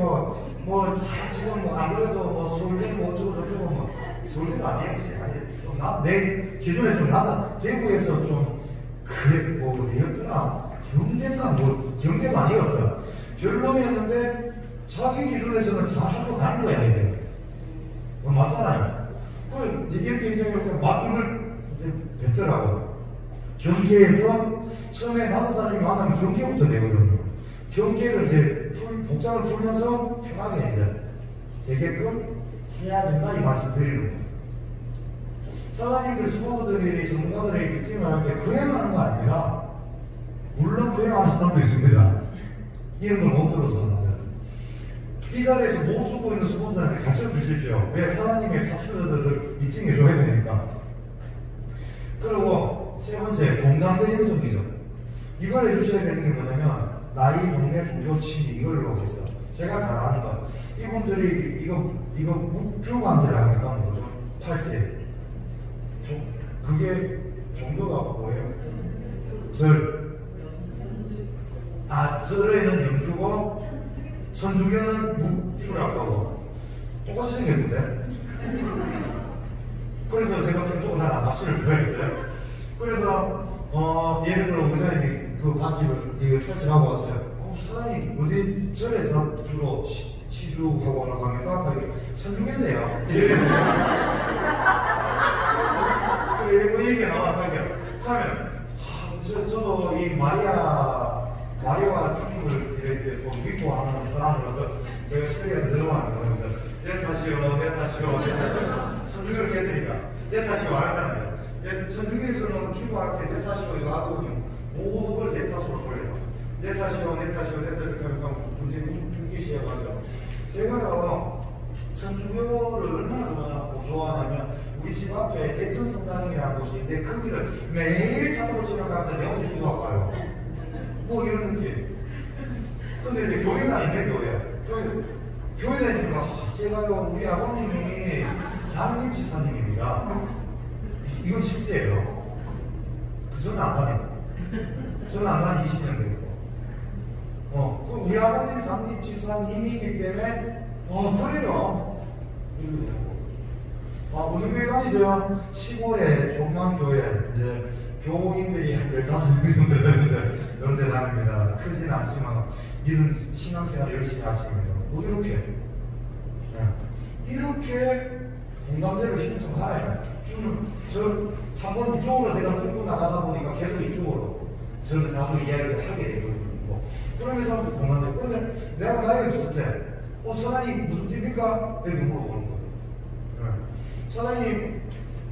A: 뭐 지금 뭐 안 그래도 뭐 서울대 뭐 어쩌고 뭐 서울대도 아니에요. 아니 좀 내 기준에 좀 낮아. 대구에서 좀 그래 뭐 어디였더라 경대인가 뭐 경대도 아니었어. 별로였는데 자기 기준에서는 잘하고 가는 거야 이게. 맞잖아요. 그 이렇게 이렇게 막 힘을 뱉더라고. 경계에서 처음에 5사람이 만나면 경계부터 내거든요. 경계를 이제 복장을 풀면서 편하게 이제 되게끔 해야 된다 이 말씀 드리는 거예요. 사장님들, 스폰서들이 전문가들의 미팅을 할 때 그냥 하는 거 아닙니다. 물론 그냥 하는 사람도 있습니다. 이런 걸 못 들어서. 이 자리에서 못 듣고 있는 스폰서한테 가르쳐 주십시오. 왜 사장님의 파트너들을 미팅해 줘야 되니까. 그리고 세 번째, 공감대 형성이죠. 이걸 해주셔야 되는 게 뭐냐면, 나이, 동네, 종교, 취미, 이걸로 해서. 제가 잘 아는 거. 이분들이 이거 묵주관제를 합니까? 뭐죠? 팔찌. 그게 종교가 뭐예요? 절에는 영주고, 천주교는 묵주라고 하고, 똑같이 생겼는데? 그래서 제가 좀 잘 안 박수를 줘야겠어요. 그래서, 예를 들어, 의사님이 그 밥집을 이거 설치하고 왔어요. 사장님, 어디 절에서 주로 시주하고 하는 겁니까? 천주교인데요. 그래, 뭐 얘기가 나왔다니까. 하면, 저도 이 마리아와 주님을 이렇게 뭐 믿고 하는 사람으로서 제가 시대에서 들어갑니다. 그래서 내 탓이요. 천주교를 했으니까 내 탓이요 알 사람이에요. 천주교에서는 기도할 때 내 탓이요 이거 하거든요. 모든 걸 내 탓으로 돌려요. 내 탓이요 하니까 문제 눈빛이에요. 맞아. 제가요 천주교를 얼마나 좋아하냐면 우리 집 앞에 대천성당이라는 곳이 있는데 거기를 매일 찾아볼 지나가면서 내 옷에 기도하고 가요. 뭐 이런 느낌. 근데 이제 교회는 아닌데 교회 다니니까 제가요 우리 아버님이 장님 집사님입니다. 이건 실제예요. 저는 안 다니고 저는 안 다니 20년 됐고 그 우리 아버님 장님 집사님이기 때문에 그래요. 어느 교회 다니세요? 시골에 조그만 교회 이제 교인들이 한 15명 정도 되는데 이런 데 다닙니다. 크진 않지만 믿음 신앙생활 열심히 하십니다. 뭐 이렇게 공감대를 형성하나요? 한 번 이쪽으로 제가 들고 나가다 보니까 계속 이쪽으로 저는 자꾸 이야기를 하게 되거든요. 그러면서 공감대. 그런데 내가 나이가 비슷해. 사장님 무슨 팀입니까? 이렇게 물어보는 거예요. 사장님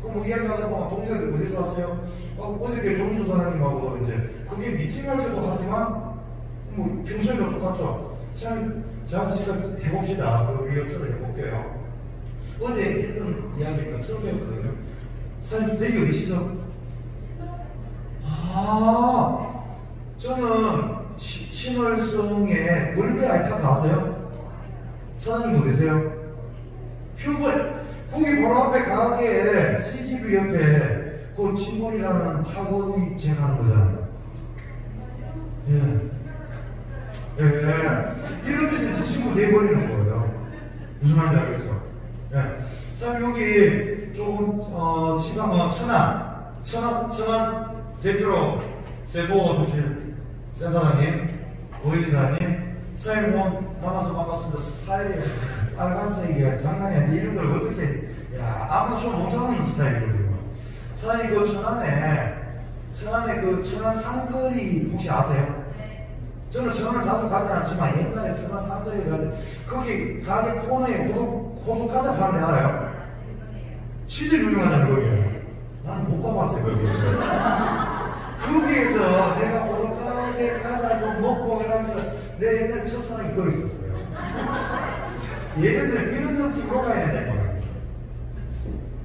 A: 뭐 이야기하다 보면 동네에 어디서 왔어요? 어저께 조은주 사장님하고 이제 그게 미팅할 때도 하지만 뭐 평소에도 똑같죠. 참, 자, 진짜 해봅시다. 그 리허설을 해볼게요. 어제 했던 이야기가 처음 했거든요. 사장님, 댁이 어디시죠? 아, 저는 신월성에 물배 알파카 아세요? 사장님 어디세요? 휴벌. 거기 바로 앞에 가게에 CGV 옆에 그 진본이라는 학원이 제가 하는 거잖아요. 예. 예. 이렇게 해서 친구 돼버리는 거예요. 무슨 말인지 알겠죠? 예. 사장님 여기 조금, 지금 뭐 천안 대표로 제 도와주실 센터장님, 오해지사님, 사장님 만나서 반갑습니다. 스타일이 빨간색이야. 장난이 아닌데 이런 걸 어떻게, 야, 아무나 좀 못하는 스타일이거든요. 사장님 그 천안에 그 천안 상거리 혹시 아세요? 저는 천안을 자주 가지 않지만 옛날에 천안 상거리에 가는데 거기 가게 코너에 호두 과자 파는 데 알아요? 진짜 유명하잖아요 거기. 나는 못 가봤어요 거기. 거기에서 내가 호두 가게 과자도 먹고 이러면서 내 옛날에 첫사랑이 거기 있었어요. 얘네들 이런 느낌으로 가야 된다는 거예요.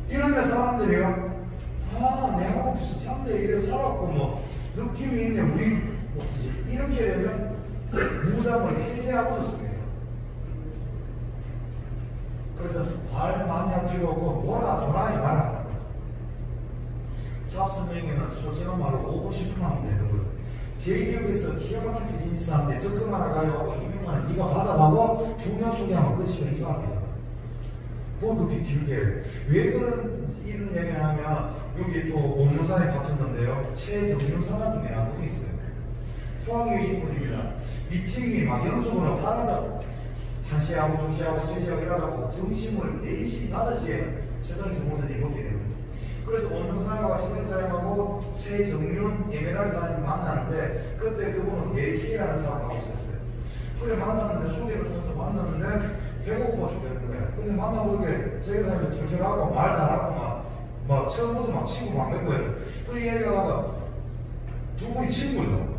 A: 이런데 사람들이요, 아, 내하고 비슷한데 이래 살았고 뭐 느낌이 있네. 우리 뭐 이렇게 되면 무상을 해제하고도 씁니다. 그래서 말 많이 할 필요 없고 뭐라 이 말을 하는 거죠. 사업 설명에는 솔직한 말로 5분 10분 하면 되는 거예요. 대기업에서 기가 막힌 비즈니스 하는데 적금 하나 가입하고 200만원 네가 받아가고 2명 소개하면 끝이가 이 사람이잖아. 뭐그렇게 길게 왜 그런 이런 얘기 하면 여기 또 원무사에 받쳤는데요. 최정윤 사장님이라고 돼 있어요. 포항에 계신 분입니다. 미팅이 막 연속으로 따라서 1시하고 2시하고 3시하고 일하다고 점심을 4시, 5시에 세상에서 모든 일이 먹게 됩니다. 그래서 원문 사장하고 최정 사장하고 최정윤 예매랄 사장님 만나는데 그때 그분은 LK라는 사업을 하고 있었어요. 그래 만났는데 소개를 줘서 만났는데 배고파 죽겠는 거야. 근데 만나보게 제가 사람이 털털하고 말 잘하고 막 처음부터 막 친구 막 맺고 해요. 그 얘기하다가 두 분이 친구죠.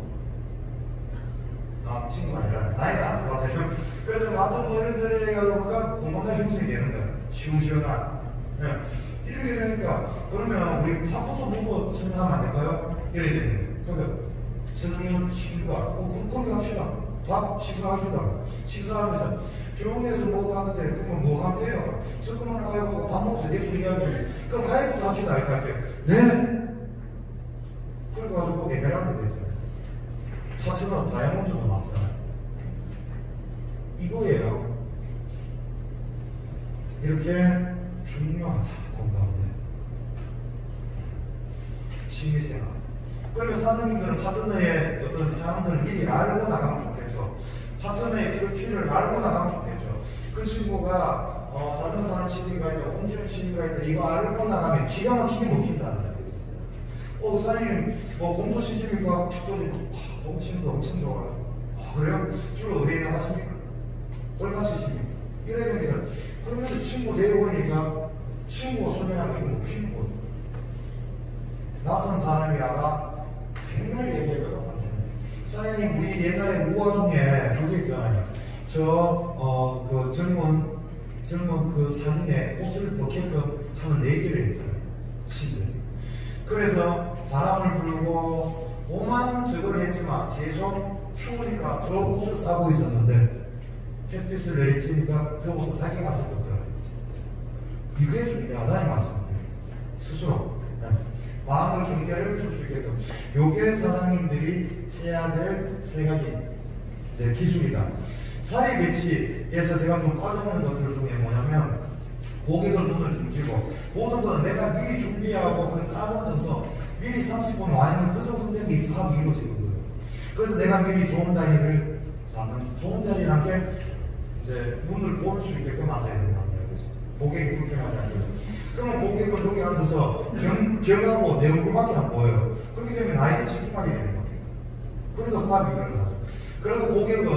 A: 아, 친구가 아니라 나이가 안 같아요. 그래서 맡은 뭐 이런 얘기하다 보니까 공감대 형성이 되는 거야. 시원시원한. 네. 이렇게 되니까 그러면 우리 밥부터 먹고 설명하면 안 될까요? 이래야 되는 거예요. 그러니까 저녁 친구가 그렇게 합시다. 밥 식사합시다. 식사하면서 병원에서 뭐 하는데 그러면 뭐 하면 돼요? 조금만 가입하고 밥 먹어서 대충 이야기해. 그럼 가입부터 합시다. 이렇게 할게요. 네? 그래가지고 에메랄드 되잖아요. 파트너 다이아몬드도 나왔잖아요. 이거예요. 이렇게 중요하다. 공감대. 취미생활. 그러면 사장님들은 파트너의 어떤 사항들을 미리 알고 나가면 좋겠죠. 파트너의 필요를 알고 나가면 좋겠죠. 그 친구가 자전거 타는 취미가 있다, 홍지는 취미가 있다, 이거 알고 나가면 기가 막히게 먹힌다는 거예요. 사장님, 공부 시집니까? 특별히 공부 치는 거 엄청 좋아요. 그래요? 주로 어디에 나가십니까? 얼마 치십니까? 이래야 됩니다. 그러면서 친구 되어버리니까 친구가 소개하는 게 먹히는 거예요. 낯선 사람이라가 맨날 얘기해도 안 되네. 사장님, 우리 옛날에 우화 중에 그게 있잖아요. 그 젊은 그 사진에 옷을 벗게끔 하는 얘기를 했잖아요. 신들이. 그래서 바람을 불고 오만 저걸 했지만 계속 추우니까 더 옷을 싸고 있었는데 햇빛을 내리치니까 더 옷을 사게 갔었거든요. 이게 중요하다는 말씀이에요. 스스로. 마음을 경계를 풀 수 있게끔. 요게 사장님들이 해야 될 세 가지 이제 기술이다. 사례 배치에서 제가 좀 빠져있는 것들 중에 뭐냐면 고객을 눈을 등지고 모든 건 내가 미리 준비하고 그 작은 점수 미리 30분 와 있는 그 성성된 게 사업이 이루어지는 거예요. 그래서 내가 미리 좋은 자리를 잡는 좋은 자리란 게 이제 문을 볼 수 있게끔 앉아야 된다는 거죠. 고객이 불편하지 않게. 그러면 고객은 여기 앉아서 경하고 내 얼굴밖에 안 보여요. 그렇기 때문에 나에게 집중하게 되는 겁니다. 그래서 사업이 일어나죠. 그리고 고객은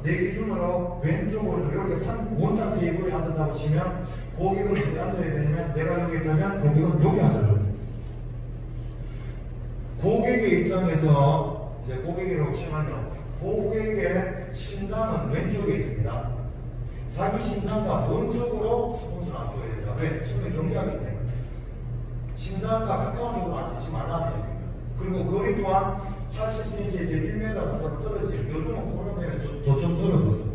A: 내 기준으로 왼쪽으로 이렇게 원탁 테이블에 앉았다고 치면 고객은 어디 앉아야 되냐면 내가 여기 있다면 고객은 여기 앉아줘요. 고객의 입장에서 이제 고객이라고 치면요. 고객의 심장은 왼쪽에 있습니다. 자기 심장과 원쪽으로 스폰서를 안 줘야 된다. 왜? 처음에 경계하기 때문에. 심장과 가까운 쪽으로 안 쓰지 말라는 얘기입니다. 그리고 거리 또한 80cm에서 1m 정도 떨어지고 요즘은 코로나 때문에 좀 떨어졌어.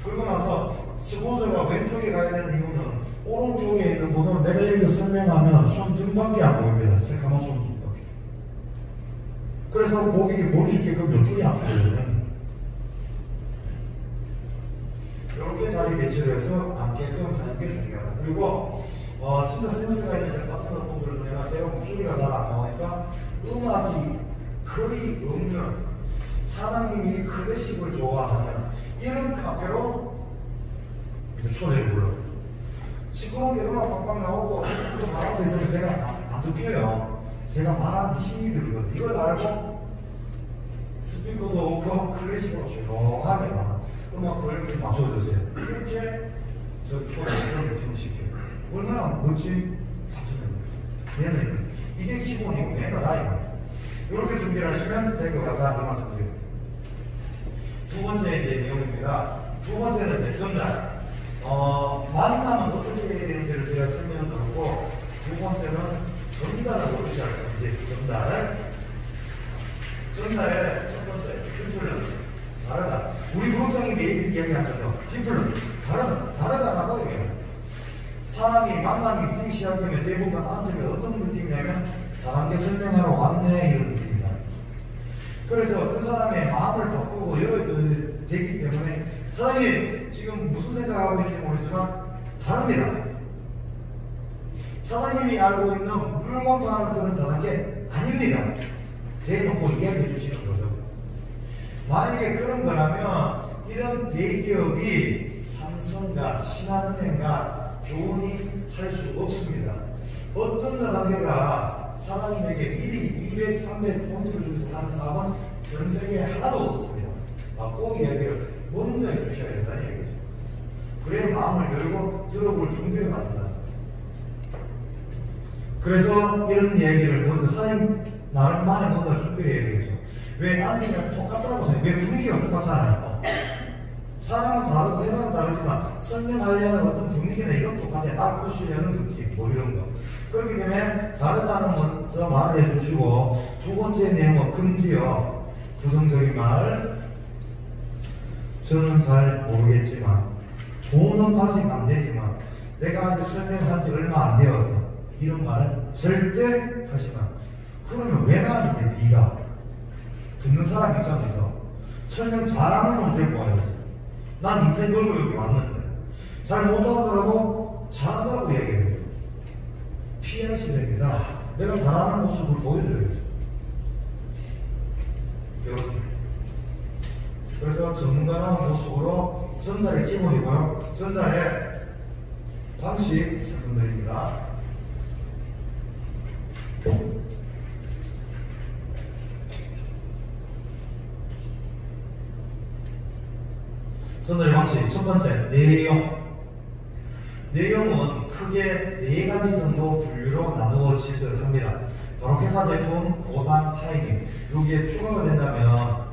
A: 그리고 나서 스폰서가 왼쪽에 가야 되는 이유는 오른쪽에 있는 분은 내가 이렇게 설명하면 손 등밖에 안 보입니다. 새까만 손 등밖에. 그래서 고객이 보기 쉽게끔 이쪽이 안 보여요. 이렇게 자리 배치를 해서 앉게끔 하는 게 중요하다. 그리고 진짜 센스가 있는 제 파트너 분들은 제가 목소리가 잘 안 나오니까 음악이 거의 없는 사장님이 클래식을 좋아하는 이런 카페로 이제 초대를 불러요. 시끄러운 게 음악 빵빵 나오고 그 말 앞에 있으면 제가 안 듣겨요. 제가 말하는 힘이 들거든요. 이걸 알고 스피커도 없고 클래식으로 조용하게 음악을 좀 맞춰주세요. 이렇게 저 초대를 진행시켜요. 얼마나 멋진 파트너입니다. 매너입니다. 이게 기본이고 매너다 이거. 이렇게 준비를 하시면 될 것 같다 이 말씀드립니다. 두 번째 이제 내용입니다. 두 번째는 이제 전달. 만남은 어떻게 해야 되는지를 제가 설명드렸고, 두 번째는 전달을 어떻게 할 건지. 전달의 첫 번째 팀플은 다르다. 우리 부업장이 매일 이야기한 거죠. 팀플은 다르다라고 얘기해요. 사람이 만남이 미팅이 시작되면 대부분 앉으면 어떤 느낌이냐면 다단계 설명하러 왔네 이런 느낌입니다. 그래서 그 사람의 마음을 바꾸고 열어야 되기 때문에 사장님 지금 무슨 생각하고 있는지 모르지만 다릅니다. 사장님이 알고 있는 물건 파는 그런 다단계 아닙니다. 대놓고 이야기해 주시는 거죠. 만약에 그런 거라면 이런 대기업이 삼성과 신한은행과 교훈이 할 수 없습니다. 어떤 다단계가 사장님에게 미리 200, 300포인트를 주면서 하는 사업은 전 세계에 하나도 없었습니다. 꼭 이야기를 먼저 해주셔야 된다는 얘기죠. 그래야 마음을 열고 들어볼 준비를 갖는다. 그래서 이런 이야기를 먼저 사장님 나름만에 뭔가 준비를 해야 되겠죠. 왜 앉으면 똑같다고 생각해요. 왜 분위기가 똑같잖아요. 사람은 다르고 회사는 다르지만 설명하려는 어떤 분위기나 이건 똑같아요. 날 보시려는 느낌 뭐 이런 거. 그렇기 때문에 다르다는 먼저 말을 해주시고, 두 번째 내용은 금지요. 부정적인 말. 저는 잘 모르겠지만 돈은 아직 안 되지만 내가 아직 설명한 지 얼마 안 되어서 이런 말은 절대 하지 마. 그러면 왜 나한테 네가 듣는 사람 입장에서 설명 잘하는 놈 데리고 와야지. 난 인생 걸고 여기 왔는데 잘 못하더라도 잘한다고 얘기해요. 피하셔야 됩니다. 내가 잘하는 모습을 보여줘야죠. 이렇게. 그래서 전문가라는 모습으로 전달의 기본이고요. 전달의 방식 설명드립니다. 전달의 방식 첫 번째 내용. 내용은 크게 4가지 정도 분류로 나누어질 듯 합니다. 바로 회사 제품, 보상, 타이밍. 여기에 추가가 된다면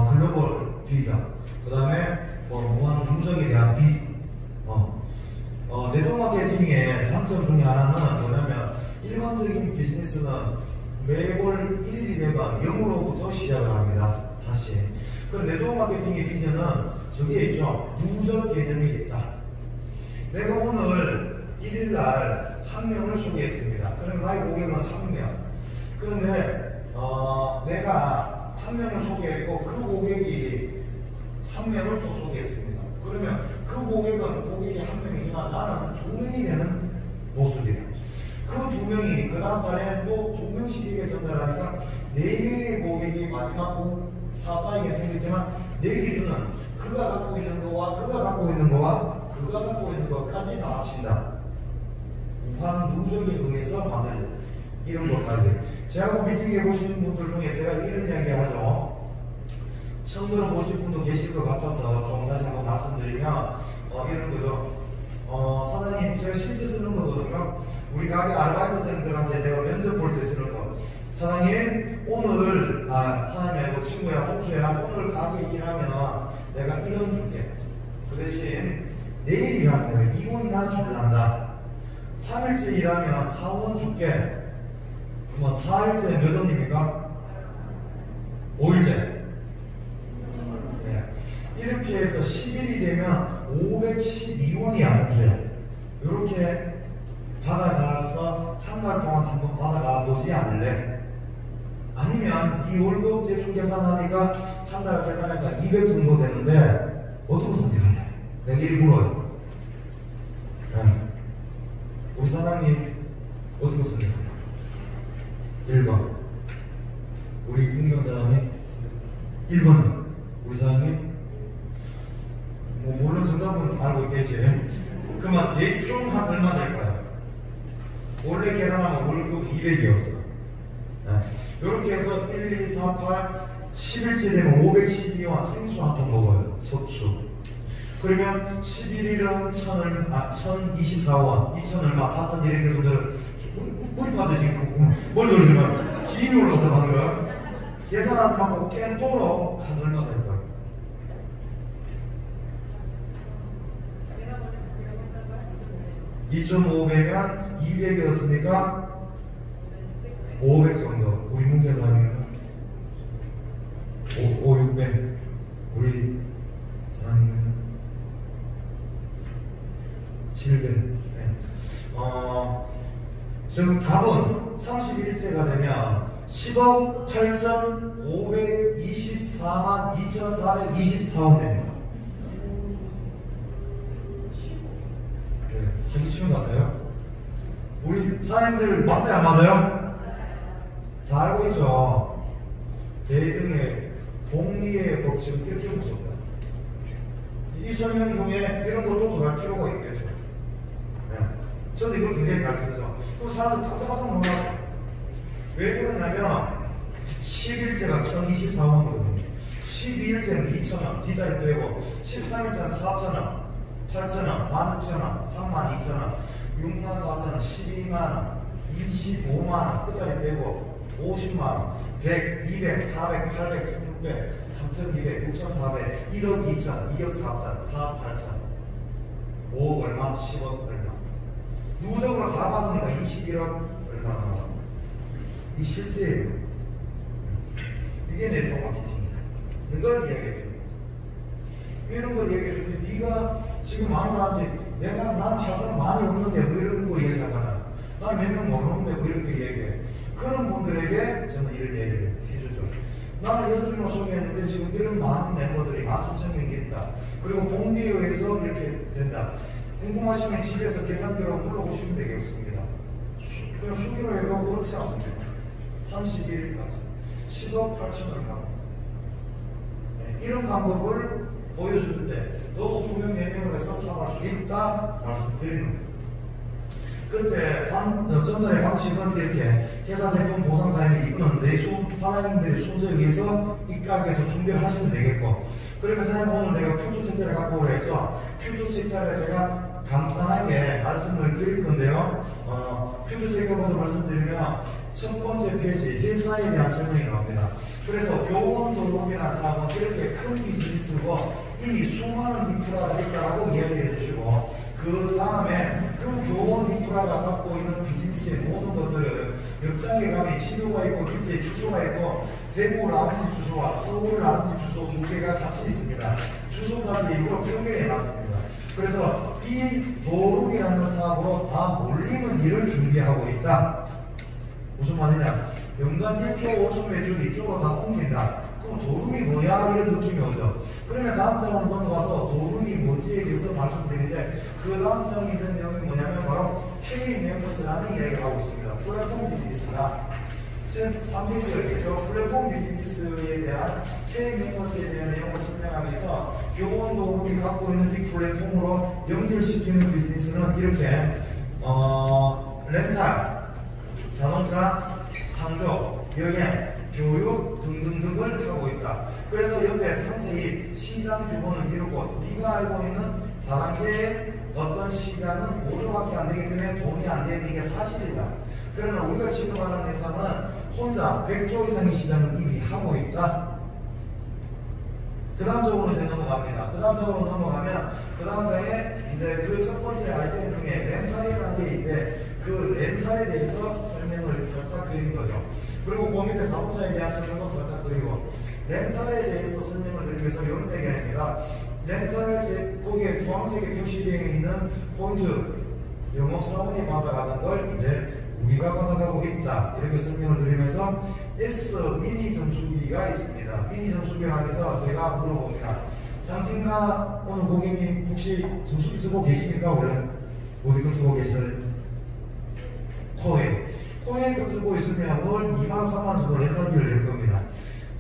A: 글로벌 비전, 그 다음에 무한 누적에 대한 비전. 네트워크 마케팅의 장점 중에 하나는 뭐냐면 일반적인 비즈니스는 매월 1일이 되면 0으로부터 시작을 합니다. 다시. 그럼 네트워크 마케팅의 비전은 저기에 있죠. 누적 개념이 있다. 내가 오늘 1일날 한 명을 소개했습니다. 그럼 나의 고객은 한 명. 그런데 내가 한 명을 소개했고 그 고객이 한 명을 또 소개했습니다. 그러면 그 고객이 한 명이지만 나는 2명이 되는 모습이다. 그 2명이 그 다음 달에 또 2명씩에게 전달하니까 4명의 고객이 마지막 사업자에게 생겼지만 내 기준은 그가 갖고 있는 거와 그가 갖고 있는 거와 그가 갖고 있는 것까지 다 합친다. 무한 누적에 의해서 만들어져. 이런 것까지. 제하고 미팅해 보시는 분들 중에 제가 이런 이야기 하죠. 처음 들어보실 분도 계실 것 같아서 좀 다시 한번 말씀드리면 이런 거죠. 사장님 제가 실제 쓰는 거거든요. 우리 가게 아르바이트생들한테 내가 면접 볼 때 쓰는 거. 사장님 오늘 사장님하고 친구야 동수야 오늘 가게 일하면 내가 1원 줄게. 그 대신 내일 일하면 내가 2원이나 줄란다. 3일째 일하면 4원 줄게. 그러면 4일째 몇 원입니까? 5일째. 네. 이렇게 해서 10일이 되면 512원이야 동수야. 이렇게 받아가서 한 달 동안 한번 받아가 보지 않을래? 아니면 네 월급 대충 계산하니까 한 달 계산하니까 200 정도 되는데 어떻게 선택할래? 내가 이리 물어요. 네. 우리 사장님 어떻게 선택할래? 1번 우리 문경 사장님 1번 우리 사장님 뭐 물론 정답은 알고 있겠지. 그러면 대충 한 얼마 될까요? 원래 계산하면 월급 200이었어. 이렇게 해서 1, 2, 4, 8, 10일째 되면 512원 생수 한 통 먹어요. 석수. 그러면 11일은 1024원, 2000 얼마, 4000 이렇게 해서 물이 빠져 지금 뭘 돌리지만 기임이 올라서 방금 계산하지 말고 깬도로 한 얼마 될까요? 2.5배면 200이었으니까 500 정도. 우리 문계사님은 600. 우리 사장님은 700. 네. 지금 답은 31일째가 되면 10억 8,524만 2,424원 됩니다. 네, 사기치는 것 같아요. 우리 사장님들 맞나요? 안 맞아요? 다 알고 있죠? 대승의 복리의 법칙은 이렇게 무섭다. 이 설명 중에 이런 것도 더 할 필요가 있겠죠. 네. 저도 이걸 굉장히 잘 쓰죠. 또 사람들 깜짝깜짝 놀라요. 왜 그러냐면 10일째가 1024원이거든요. 12일째는 2,000원, 뒤다리 빼고 13일째는 4,000원, 8,000원, 16,000원, 32,000원, 64,000원, 12만원, 25만원, 끝다리 빼고 50만원, 100, 200, 400, 800, 1600, 3200, 6400, 1억 2천, 2억 4천, 4억 8천, 5억 얼마, 10억 얼마. 누적으로 다 받으니까 21억 얼마 나와. 이 실제예요. 이게 네트워크 마케팅이다. 이걸 이야기해요. 이런 걸 얘기해줄 때 네가 지금 많은 사람들이 나는 할 사람 많이 없는데 뭐 이런 거 얘기하잖아. 나는 몇 명 모르는데 뭐 이렇게 얘기해. 그런 분들에게 저는 이런 얘기를 해주죠. 나는 6명을 소개했는데 지금 이런 많은 멤버들이 17,000명이 있다. 그리고 봉디에 의해서 이렇게 된다. 궁금하시면 집에서 계산기로 물어보시면 되겠습니다. 그냥 수기로 해도 그렇지 않습니다. 31일까지 10억 8천 얼마. 네, 이런 방법을 보여줄 때 너도 2명, 4명을 해서 사업할 수 있다 말씀드리는 거예요. 그때 전달의 방식은 이렇게 회사 제품 보상사임이 이거는 내 사장님들의 순서에 의해서 이 가게에서 준비를 하시면 되겠고, 그러면 사장님 오늘 내가 퓨즈 책자를 갖고 오라 했죠. 퓨즈 책자를 제가 간단하게 말씀을 드릴 건데요. 퓨즈 책자부터 말씀드리면 첫 번째 페이지 회사에 대한 설명이 나옵니다. 그래서 교원 도로비나 사업은 이렇게 큰 비즈니스고 이미 수많은 인프라가 있다라고 이야기해 주시고, 그 다음에 그 교원 인프라가 갖고 있는 비즈니스의 모든 것들을 옆장에 가면 치료가 있고 밑에 주소가 있고 대구 라운지 주소와 서울 라운지 주소 두 개가 같이 있습니다. 주소까지 일부러 연결해 놨습니다. 그래서 이 도룸이라는 사업으로 다 몰리는 일을 준비하고 있다. 무슨 말이냐? 연간 1조 5천 매출 이쪽으로 다 옮긴다. 그럼 도룸이 뭐야? 이런 느낌이 오죠. 그러면 다음 장으로 넘어가서 도룸이 뭔지에 대해서 말씀드리는데, 그 다음 장에 있는 내용이 뭐냐면 바로 K-멤버스라는 이야기를 하고 있습니다. 플랫폼 비즈니스가 300개였죠. 플랫폼 비즈니스에 대한 K-멤버스에 대한 내용을 설명하면서 교원 도움이 갖고 있는 이 플랫폼으로 연결시키는 비즈니스는 이렇게 렌탈, 자동차, 상조, 여행, 교육 등등등을 하고 있다. 그래서 옆에 상세히 시장 규모는 이루고 네가 알고 있는 다단계의 어떤 시장은 5조밖에 안 되기 때문에 돈이 안 되는 게 사실이다. 그러나 우리가 지금 하는 회사는 혼자 100조 이상의 시장을 이미 하고 있다. 그 다음 쪽으로 이제 넘어갑니다. 그 다음 쪽으로 넘어가면 그 다음 장에 이제 그 첫 번째 아이템 중에 렌탈이라는 게 있는데 그 렌탈에 대해서 설명을 살짝 드리는 거죠. 그리고 그 밑에 자동차에 대한 설명도 살짝 드리고 렌탈에 대해서 설명을 드리기 위해서 이런 얘기입니다. 렌탈 거기에 주황색에 표시되어 있는 포인트 영업사원이 받아가는 걸 이제 우리가 받아가고 있다. 이렇게 설명을 드리면서 S 미니 정수기가 있습니다. 미니 정수기를 하면서 제가 물어봅니다. 장신가 오늘 고객님 혹시 정수기 쓰고 계십니까? 원래 어디 거 쓰고 계셔요? 코에 거 쓰고 있으면 오늘 2만 3만 원 정도 렌탈비를 낼 겁니다.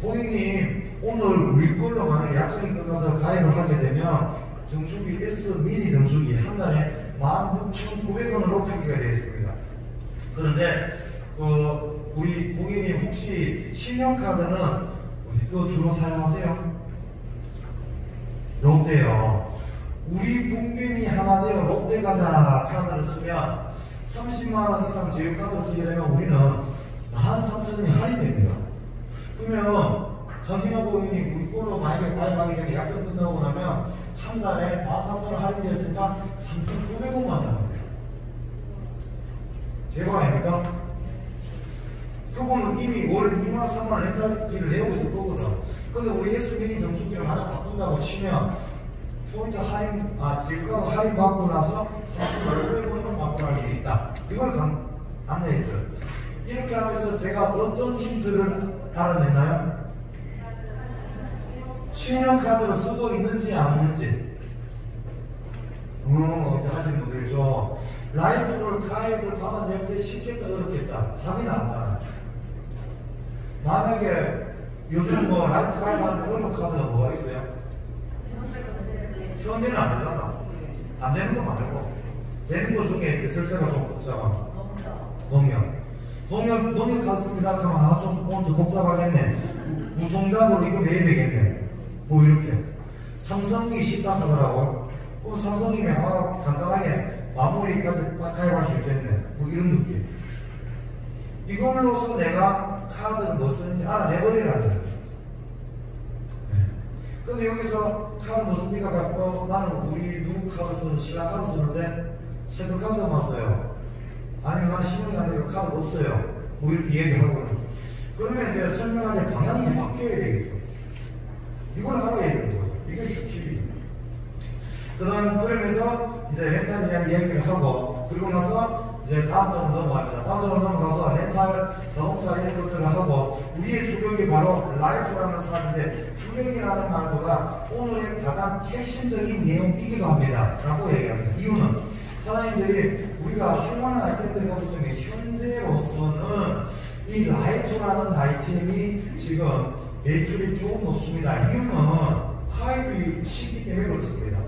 A: 고객님 오늘 우리 걸로 만약에 약정이 끝나서 가입을 하게 되면 정수기 S 미니 정수기 한 달에 16,900원으로 표기가 되어 있습니다. 그런데 우리 고객님 혹시 신용카드는 어디 거 주로 사용하세요? 롯데요. 우리 국민이 하나 되어 롯데가자 카드를 쓰면 30만원 이상 제휴카드를 쓰게 되면 우리는 13,000원이 할인됩니다. 그러면 전신호 고객님 우리 걸로 만약에 가입하게 되면 약정 끝나고 나면 한 달에 13,000원 할인되었으니까 3,900원만 나옵니다. 대박 아닙니까? 그거는 이미 월 2만 3만 렌탈비를 내고 있을 거거든. 근데 우리 S미니 정수기를 하나 바꾼다고 치면 포인트 할인, 제가 할인 받고 나서 3,500원으로 바꿔할 수 있다. 이걸 안내했어요. 이렇게 하면서 제가 어떤 힌트를 알아냈나요? 신용카드를 쓰고 있는지 안 있는지. 이제 하시는 분들 있죠. 라이프를 가입을 받아낼 때 쉽겠다 어렵겠다 답이 나왔잖아요. 만약에 요즘 뭐 라이프 가입하는데 어려운 카드가 뭐가 있어요? 현대는 안 되잖아. 안 되는 거 말고 되는 거 중에 그 절차가 좀 복잡한 농협 카드 씁니다 하면 좀 오늘 좀 복잡하겠네. 무통장으로 이거 매야 되겠네. 뭐 이렇게 삼성이 쉽다 하더라고. 그럼 삼성이면 간단하게 마무리까지 딱 가입할 수 있겠네. 뭐 이런 느낌. 이걸로서 내가 카드를 뭐 쓰는지 알아내버리라는 거예요. 근데 여기서 카드 뭐 씁니까? 갖고 나는 우리 누구 카드 쓰는 신한 카드 쓰는데 체크카드만 써요. 아니면 나는 신용이 안 되고 카드가 없어요. 뭐 이렇게 얘기하거든요. 그러면 이제 설명할 때 방향이 바뀌어야 되겠죠. 이걸 알아야 되는 거죠. 이게 스킬이에요. 그러면서 이제 렌탈에 대한 이야기를 하고, 그리고 나서 이제 다음 점으로 넘어갑니다. 다음 점으로 넘어가서 렌탈, 자동차 이런 것들을 하고, 우리의 주력이 바로 라이프라는 사업인데, 주력이라는 말보다 오늘의 가장 핵심적인 내용이기도 합니다. 라고 얘기합니다. 이유는 사장님들이 우리가 수많은 아이템들을 가지고 있는데, 현재로서는 이 라이프라는 아이템이 지금 매출이 조금 높습니다. 이유는 가입이 쉽기 때문에 그렇습니다.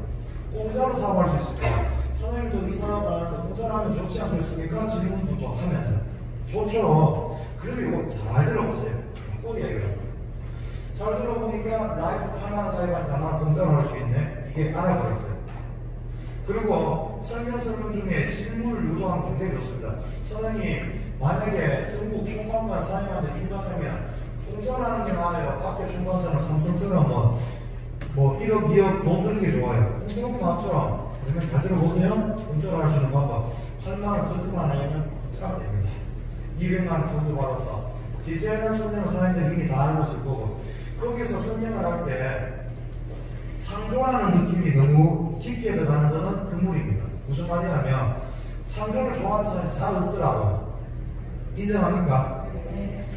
A: 공짜로 사업할 수 있습니다. 사장님도 이 사업을 하는데 공짜로 하면 좋지 않겠습니까? 질문도 또 하면서 좋죠. 그러면 이거 잘 들어보세요. 꼭 얘기해요. 잘 들어보니까 라이프 8만원 가입하니까 나는 공짜로 할 수 있네. 이게 알아버렸어요. 그리고 설명 중에 질문을 유도하면 굉장히 좋습니다. 사장님, 만약에 전국 총괄관 사장님한테 준다면 공짜로 하는 게 나아요? 밖에 중간처럼 삼성처럼 뭐 1억, 2억 돈 드는 게 좋아요. 공짜로 나왔죠? 그러면 잘 들어보세요. 공짜로 할 수 있는 방법. 8만원, 12만원 아니면 공짜가 됩니다. 200만원 돈도 받아서 디테일한 설명은 사장님들 이미 다 알고 있을 거고, 거기서 설명을 할 때 상조라는 느낌이 너무 깊게 들어가는 것은 금물입니다. 무슨 말이냐면 상조를 좋아하는 사람이 잘 없더라고요. 인정합니까?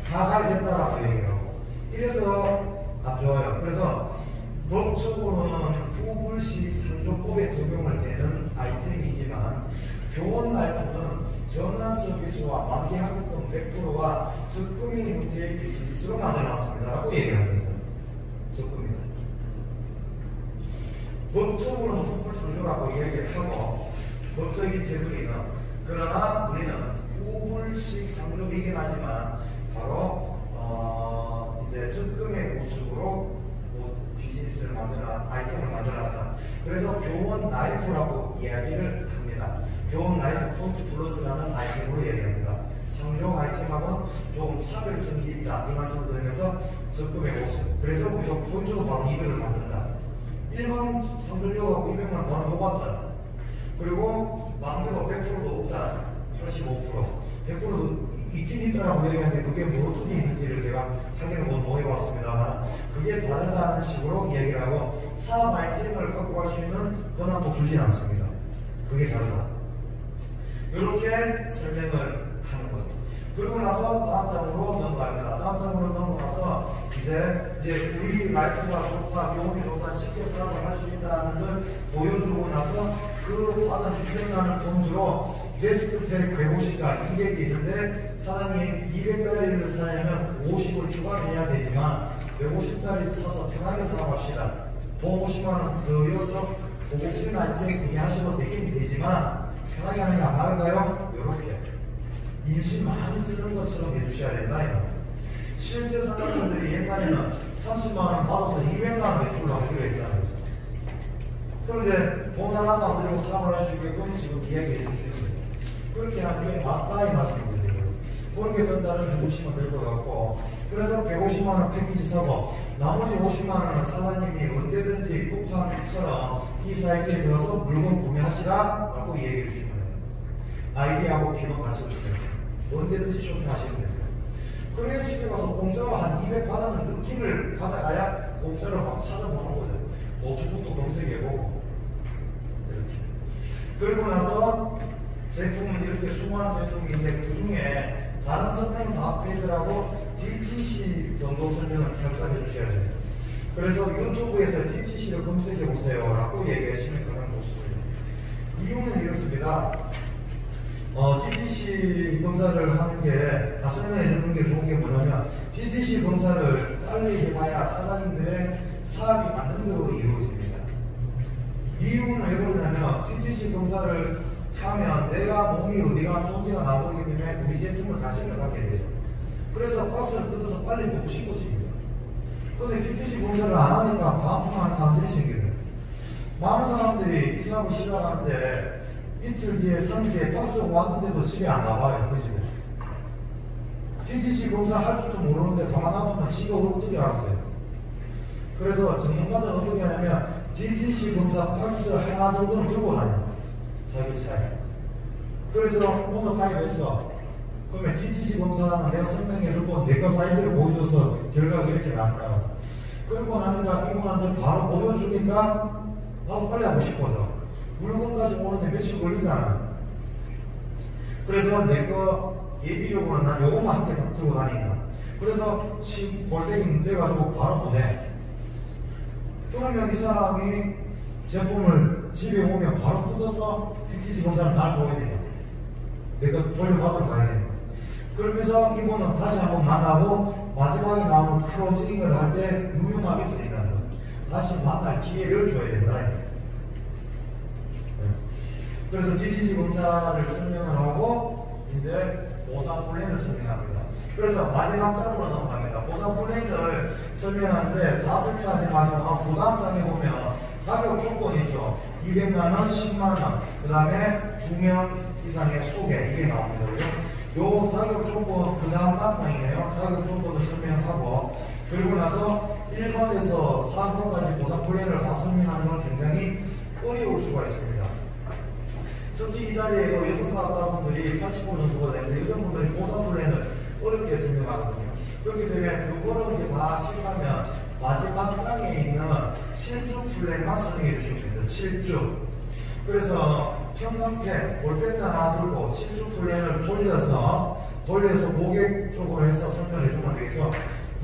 A: 다 가입했다라고 얘기해요. 이래서 안 좋아요. 그래서 법적으로는 후불식 상조법에 적용을 되는 아이템이지만 교원 라이프는 전환 서비스와 만기하급금 100%와 적금이 형태의 비즈니스로 만들어놨습니다. 라고 얘기하는 거죠. 적금이다. 법적으로는 후불 상조라고 이야기를 하고 법적인 테두리는, 그러나 우리는 후불식 상조이긴 하지만 바로 이제 적금의 모습으로 비즈니스를 만들어 아이템을 만들어놨다. 그래서 교원 라이프라고 이야기를 합니다. 교원 라이프 포인트 플러스라는 아이템으로 얘기합니다. 상용 아이템하고는 조금 차별성이 있다 이 말씀을 드리면서 적금의 모습. 그래서 우리가 포인트도 바로 200을 받는다. 일반 성들려고 200만 원 뽑았잖아. 그리고 막내도 100%도 없잖아. 85%. 100%도 있긴 있다라고 얘기하는데 그게 뭐 어떻게 있는지를 제가 확인을 못 해봤습니다만 그게 다르다는 식으로 이야기를 하고 사업 아이템을 갖고 갈 수 있는 권한도 주진 않습니다. 그게 다르다. 이렇게 설명을 하는 거죠. 그리고 나서 다음 장으로 넘어갑니다. 다음 장으로 넘어가서 이제 우리 라이트가 좋다, 교훈이 좋다, 쉽게 사업을 할 수 있다는 걸 보여주고 나서 그 받은 200만원 폰트로 데스크팩 150가 200이 있는데 사장님 200짜리를 사려면 50을 추가해야 되지만 150짜리 사서 편하게 사업합시다. 돈 50만원 들여서 고급진 아이템 구매하셔도 되긴 되지만 편하게 하는 게 안 나을까요? 이렇게 인심 많이 쓰는 것처럼 해주셔야 된다. 실제 사장님들이 옛날에는 30만원 받아서 200만원 매출로 하기로 했잖아요. 그런데 돈 하나도 안 들고 사업을 할 수 있게끔 지금 이야기해 주시는 거예요. 그렇게 하는 게 맞다 이 말씀드려요. 그렇게 전달을 해보시면 될 것 같고, 그래서 150만원 패키지 사고 나머지 50만원은 사장님이 언제든지 쿠팡처럼 이 사이트에 가서 물건 구매하시라 라고 얘기해 주시면 돼요. 아이디하고 기본 가르쳐주면서 언제든지 쇼핑하시면 돼요. 그런 집에 가서 공짜로 한 200 받는 느낌을 받아가야 공짜로 막 찾아보는 거죠. 노트북도 검색해보고 이렇게. 그리고 나서 제품은 이렇게 수많은 제품인데 그 중에 다른 설명 다 빼더라도 DTC 정도 설명을 살짝 해주셔야 됩니다. 그래서 유튜브에서 DTC를 검색해보세요 라고 얘기하시면 가장 좋습니다. 이유는 이렇습니다. DTC 검사를 하는 게, 설명해 주는 게 좋은 게 뭐냐면, DTC 검사를 빨리 해봐야 사장님들의 사업이 안정적으로 이루어집니다. 이유는 왜 그러냐면, DTC 검사를 하면 내가 몸이 어디가 안 좋은지가 나오기 때문에 우리 제품을 관심을 갖게 되죠. 그래서 박스를 뜯어서 빨리 먹고 싶어집니다. 근데 DTC 검사를 안 하니까 반품하는 사람들이 생겨요. 많은 사람들이 이 사업을 시작하는데, 이틀 뒤에 3일 뒤에 박스가 왔는데도 집에 안 가봐요. 그 집에. DTC 검사 할 줄도 모르는데 가만 놔두면 지가 어떻게 알았어요. 그래서 전문가들은 어떻게 하냐면 DTC 검사 박스 하나 정도는 들고 다녀요. 자기 차에. 그래서 오늘 가입했어. 그러면 DTC 검사는 내가 설명해주고 내 거 사이즈를 보여줘서 결과가 이렇게 나와요. 그리고 나니까 이분한테 바로 보여주니까 나도 빨리 하고 싶어서. 물건까지 오는데 며칠 걸리잖아요. 그래서 내 거 예비용으로 난 요것만 한 개 들고 다닌다. 그래서 지금 볼 때 돼가지고 바로 보내. 그러면 이 사람이 제품을 집에 오면 바로 뜯어서 DTC 검사를 날 줘야 돼요. 내가 돌려받으러 가야 되는 거예요. 그러면서 이분은 다시 한번 만나고 마지막에 나오는 클로징을 할 때 유용하게 쓰인다. 다시 만날 기회를 줘야 된다. 그래서 DTC 검사를 설명을 하고 이제 보상 플랜을 설명합니다. 그래서 마지막 장으로 넘어갑니다. 보상 플랜을 설명하는데 다 설명하지 마시고 그 다음 장에 보면 자격 조건이 있죠. 200만원, 10만원, 그 다음에 2명 이상의 소개 이게 나옵니다. 요 자격 조건 그 다음 장이네요. 자격 조건을 설명하고 그리고 나서 1번에서 4번까지 보상 플랜을 다 설명하는 건 굉장히 어려울 수가 있습니다. 특히 이 자리에 여성 사업자분들이 80% 정도가 되는데 여성분들이 보상 플랜을 어렵게 설명하거든요. 그렇기 때문에 그거를 이렇게 다 실하면 마지막 장에 있는 7주 플랜만 설명해 주시면 됩니다. 7주. 그래서 형광펜, 볼펜 하나 들고 7주 플랜을 돌려서 고객 쪽으로 해서 설명해 주면 되겠죠.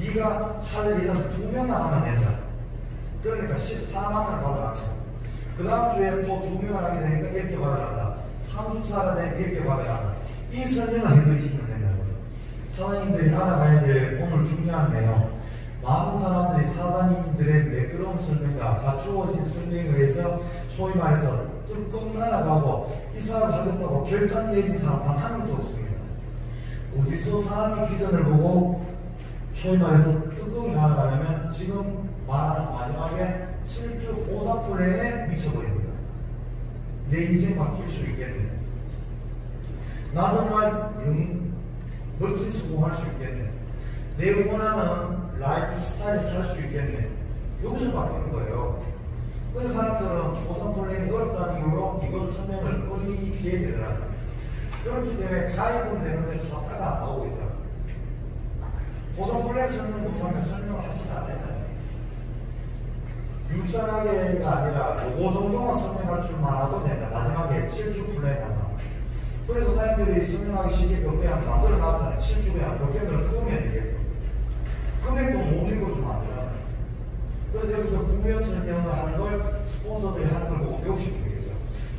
A: 네가 할 일은 2명만 하면 된다. 그러니까 14만 원을 받아갑니다. 그 다음 주에 또 2명을 하게 되니까 이렇게 받아간다. 3주차가 되니까 이렇게 받아간다. 이 설명을 해드리시면 된다는 거예요. 사장님들이 알아가야 될 오늘 중요한 내용. 많은 사람들이 사장님들의 매끄러운 설명과 갖추어진 설명에 의해서 소위 말해서 뚜껑 날아가고 이 사업을 하겠다고 결단 내린 사람 단 한 명도 없습니다. 어디서 사람이 비전을 보고 소위 말해서 뚜껑이 날아가냐면 지금 말하는 마지막에 7주 보상 플랜에 미쳐버립니다. 내 인생 바뀔 수 있겠네. 나 정말 멋진 성공할 수 있겠네. 내 원하는 라이프 스타일을 살 수 있겠네. 여기서 바뀌는 거예요. 그래서 사람들은 보상 플랜이 어렵다는 이유로 이걸 설명을 꺼리게 되더라고요. 그렇기 때문에 가입은 되는데 숫자가 안 나오고 있잖아요. 보상 플랜 설명 못하면 설명을 하시면 안 되나요? 유창하게가 아니라 요거 정도만 설명할 줄만 알아도 된다. 마지막에 7주 플랜 하나. 그래서 사람들이 설명하기 쉽게끔 그냥 만들어 놨잖아요. 7주 그냥 버켓을 끄면 되겠고. 금액도 못 읽어주면 안 되잖아요. 그래서 여기서 구현 설명을 하는 걸 스폰서들이 하는 걸 보고 배우시면 되겠죠.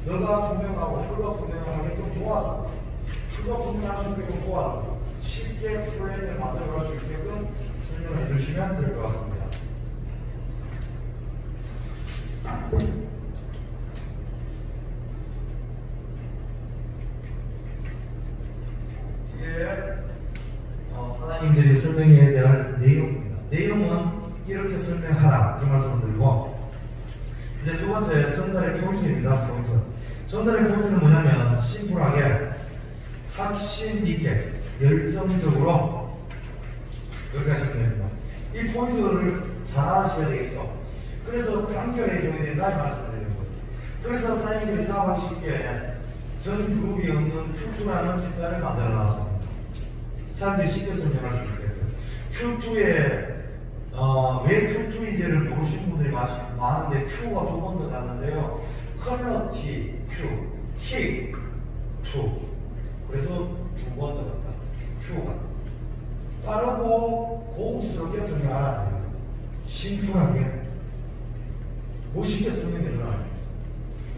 A: 너가 투명하고 그거 투명을 하게끔 도와줘. 그거 투명할 수 있게끔 도와줘. 쉽게 플랜을 만들어갈 수 있게끔 설명을 해주시면 될 것 같습니다. 이게 사장님들이 설명해야 될 내용입니다. 내용은 이렇게 설명하라 이 말씀을 드리고, 이제 두 번째 전달의 포인트입니다. 포인트. 전달의 포인트는 뭐냐면 심플하게 확신 있게 열정적으로 이렇게 하시면 됩니다. 이 포인트를 잘 알아셔야 되겠죠. 그래서 단결해 줘야 된다 이 말씀을 드리는 거죠. 그래서 사장님들이 사업하기 쉽게 전 그룹이 없는 Q2라는 책자를 만들어 놨습니다. 사람들이 쉽게 설명할 수 있게끔. Q2에 왜 Q2인지를 모르시는 분들이 많은데 Q가 두 번 더 났는데요. 퀄러티 Q, 킥 2. 그래서 두 번 더 났다. Q가 빠르고 고급스럽게 설명하라는 겁니다. 심플하게 멋있게 설명해주라.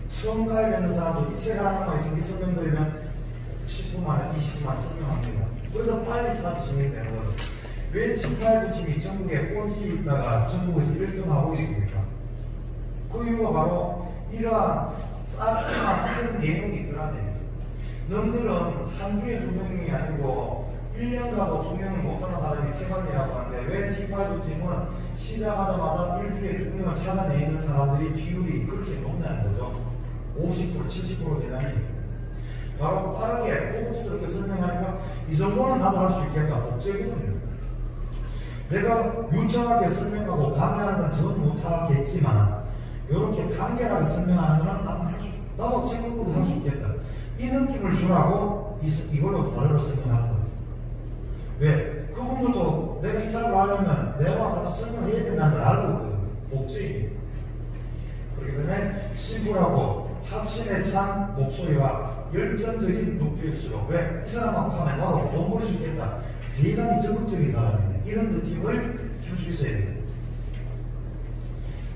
A: 처음 가입하는 사람도 이 책 하나만 있으면 이 설명드리면 10분 만에 20분 만에 설명합니다. 그래서 빨리 사업이 진행되는 거죠. 왜 T5 팀이 전국에 꼴찌 있다가 전국에서 1등 하고 있습니까? 그 이유가 바로 이러한 짧지만 큰 내용이 있더라는 얘기죠. 너희들은 한두에 두 명이 아니고 1년 가도 두 명을 못하는 사람이 태반이라고 하는데, 왜 T5 팀은 시작하자마자 일주일에 두 명을 찾아내는 사람들이 비율이 그렇게 높다는 거죠. 50%, 70% 되다니. 바로 빠르게 고급스럽게 설명하니까 이 정도는 나도 할 수 있겠다. 목적이거든요. 내가 유창하게 설명하고 강의하는 건 전 못하겠지만 이렇게 간결하게 설명하는 건 나도 책임으로 할 수 있겠다. 이 느낌을 주라고 이걸로 자료를 설명하는 거예요. 왜? 그분들도 내가 이 사람을 하려면 내가 같이 설명해야 된다는 걸 알고 있거든요. 목적입니다. 그렇기 때문에 심플하고 확신에 찬 목소리와 열정적인 눈빛으로, 왜? 이 사람하고 하면 나도 돈 벌 수 있겠다. 대단히 적극적인 사람이네. 이런 느낌을 줄 수 있어야 됩니다.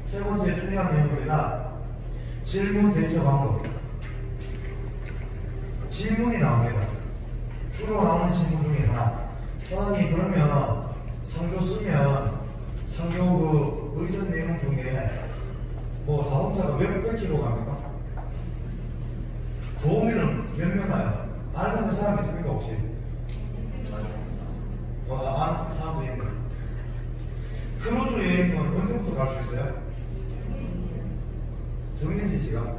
A: 세 번째 중요한 내용입니다. 질문 대처 방법. 질문이 나옵니다. 주로 나오는 질문 중에 하나. 사장님, 그러면 상조 쓰면 상조 그 의전 내용 중에 뭐 자동차가 몇백 킬로 갑니까? 도우미는 몇 명 가요? 알고 있는 사람 있습니까 혹시? 아는 사람도 있는. 크루즈 여행은 언제부터 갈 수 있어요? 정해진 시간?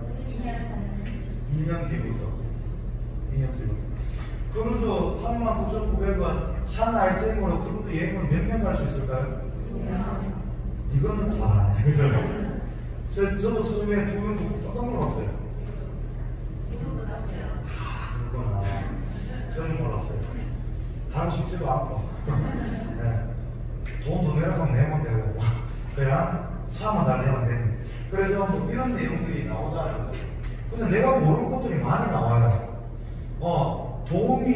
A: 2년 뒤부터. 2년 뒤부터. 크루즈 39,900원 한 아이템으로 크루즈 여행은 몇 명 갈 수 있을까요? 이거는 잘 안 해요. 저도 처음에 두 명 듣고 깜짝 놀랐어요. 그렇구나. 저는 몰랐어요. 하고 싶지도 않고. 네. 돈 더 내라고 내면 되고, 그냥 사만 잘 내면 되는. 그래서 뭐 이런 내용들이 나오잖아요. 근데 내가 모를 것들이 많이 나와요. 도우미,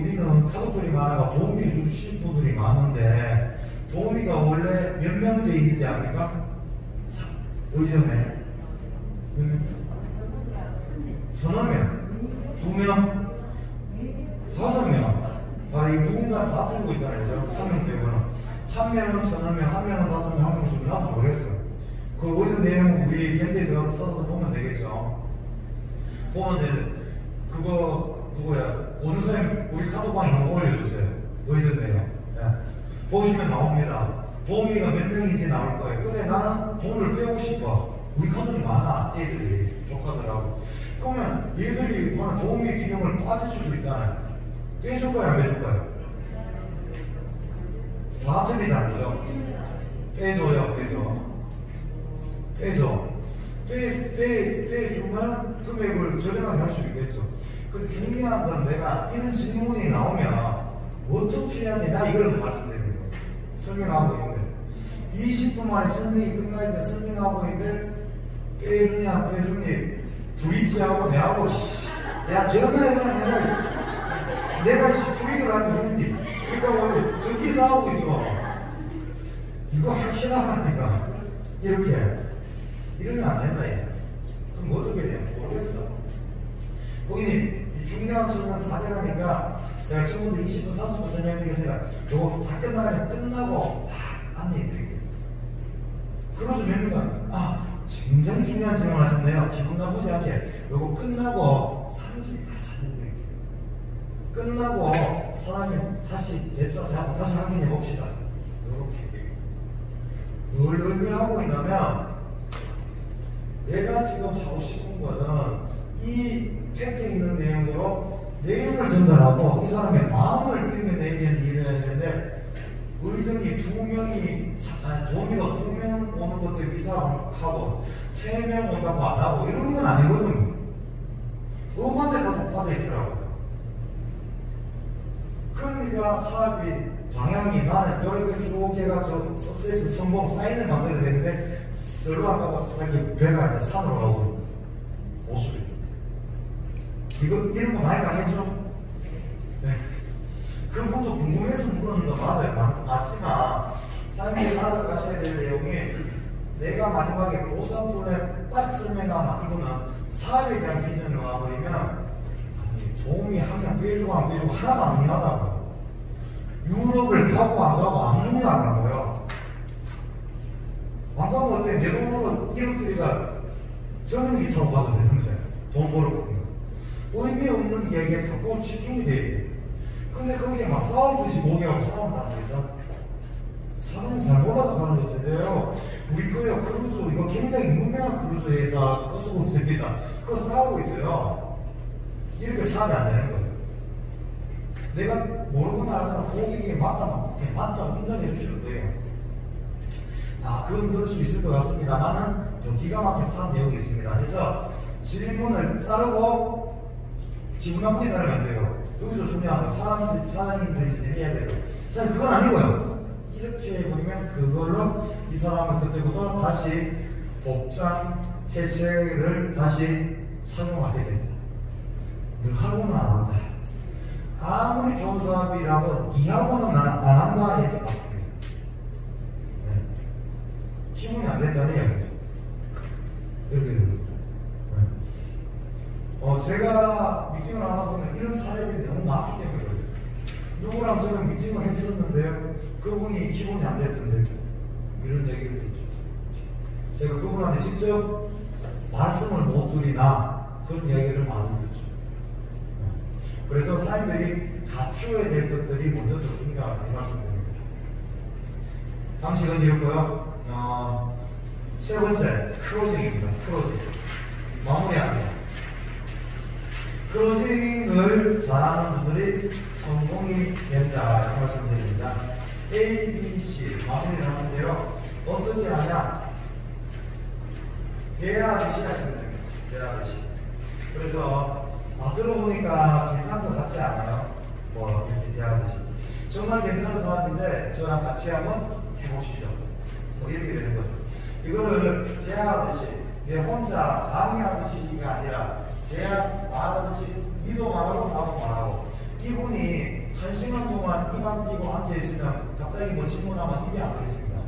A: 우리는 가족들이 많아가 도우미 주신 분들이 많은데, 도우미가 원래 몇 명 돼 있는지 압니까? 의전에 몇 명? 서너 명? 2명? 5명? 바로 이 누군가 다 틀고 있잖아요. 한 명 빼고는. 한 명은 서너 명, 한 명은 5명, 한 명은 2명. 나도 모르겠어요. 그 의전 내용 우리 밴드에 들어가서 써서 보면 되겠죠. 보면 그거 누구야? 오늘 사장님 우리 카톡방에 한번 올려주세요. 의전 내용. 네. 보시면 나옵니다. 도우미가 몇 명인지 나올 거예요. 근데 나는 돈을 빼고 싶어. 우리 가족이 많아. 애들이, 조카들하고. 그러면 얘들이 도우미 비용을 빠질 수도 있잖아요. 빼줄 거야, 안 빼줄 거야? 다 틀리다는 거죠. 빼줘요, 빼주면 금액을 저렴하게 할 수 있겠죠. 그 중요한 건 내가 이런 질문이 나오면 어떻게 해야 돼? 나 이걸 말씀드리는 거예요. 설명하고 있는데 20분 만에 설명이 끝나야 돼. 설명하고 있는데 빼주냐 빼주니 브릿지하고 내하고 야 전화해보면 내가 브릿을 하면 했니? 그러니까 저기 싸우고 있어. 이거 확실하다니까. 이렇게 이러면 안 된다. 얘. 그럼 어떻게 돼요? 모르겠어. 고객님 이 중요한 설명 다 돼가니까 제가 친구들 20분 30분 설명드리겠으니까 요거 다 끝나고 다 안내해드릴게요. 그러죠 뭡니까? 아 굉장히 중요한 질문 하셨네요. 기분 나쁘지 않게 요거 끝나고 사무실 다시 안내드릴게요. 끝나고 사장님 다시 재짜서 한번 다시 확인해 봅시다. 이렇게 뭘 의미하고 있냐면 내가 지금 하고 싶은 거는 이 팩트에 있는 내용으로 내용을 전달하고 이 사람의 마음을 뜯어내는 일을 했는데 의전이 2명이 도우미가 2명 오는 것들 이 사람하고 3명 온다고 안 하고 이런 건 아니거든요. 음한 데서 못 빠져 있더라고요. 그러니까 사업이 방향이 나는 이렇게 쭉 해가 석세스 성공 사인을 만들어야 되는데 설로 안 가고 이렇게 배가 이제 산으로 가고 모습이 이런 거 많이 당했죠? 네. 그분도 궁금해서 물었는 거 맞아요. 맞지만 사람들이 알아가셔야 될 내용이 내가 마지막에 고상분에 딱 설명하면 이거는 사업에 대한 비전을 와버리면 아니 도움이 한 명 빼주고 안 빼주고 하나도 안 중요하다고요. 유럽을 가고 안 가고 안 중요하다고요. 안 가면 어때? 내 돈으로 1억들이가 전용기 타고 가도 되는데 돈 벌어보면 의미 없는 이야기에 자꾸 집중이 돼요. 근데 거기에 막 싸우듯이 목이하고 싸운단 말이죠. 사장님 잘 몰라서 가는 것 같은데요. 우리 거예요. 크루즈 이거 굉장히 유명한 크루즈 회사 거스고입니다. 그거 싸우고 있어요. 이렇게 싸우면 안 되는 거예요. 내가 모르거나 알거나 고객이 맞다고 인정해 주셔도 돼요. 아 그건 그럴 수 있을 것 같습니다만은 더 기가 막힌 사업 내용이 있습니다. 그래서 질문을 자르고 기분 나쁘게 살면 안 돼요. 여기서 중요한 건 사장님들이 해야 돼요. 자, 그건 아니고요. 이렇게 해보면 그걸로 이 사람은 그때부터 다시 복장 해체를 다시 착용하게 됩니다. 너하고는 안 한다. 아무리 좋은 사업이라도 니하고는 안 한다 이렇게 바꿉니다. 네. 기분이 안 됐다네요. 이렇게 제가 미팅을 하다 보면 이런 사례들이 너무 많기 때문에 그래요. 누구랑 저는 미팅을 했었는데요. 그분이 기분이 안 됐던데 이런 얘기를 듣죠. 제가 그분한테 직접 말씀을 못 드리나 그런 이야기를 많이 듣죠. 그래서 사람들이 갖추어야 될 것들이 먼저 더 중요하다 이 말씀드립니다. 방식은 이렇고요. 세 번째 클로징입니다. 클로징 마무리합니다. 클로징을 잘하는 분들이 성공이 된다 이렇게 말씀드립니다. A, B, C 마무리를 하는데요. 어떻게 하냐? 대하듯이 하시면 됩니다. 대하듯이. 그래서 들어보니까 괜찮은 것 같지 않아요? 뭐 이렇게 대하듯이. 정말 괜찮은 사람인데 저랑 같이 한번 해보시죠. 뭐 이렇게 되는 거죠. 이거를 대하듯이 내 혼자 강의하듯이가 아니라 대학 말하듯이 니도 말하고 나도 말하고 이분이 1시간 동안 입안 띄고 앉아있으면 갑자기 뭐 질문하면 입이 안 떨어집니다.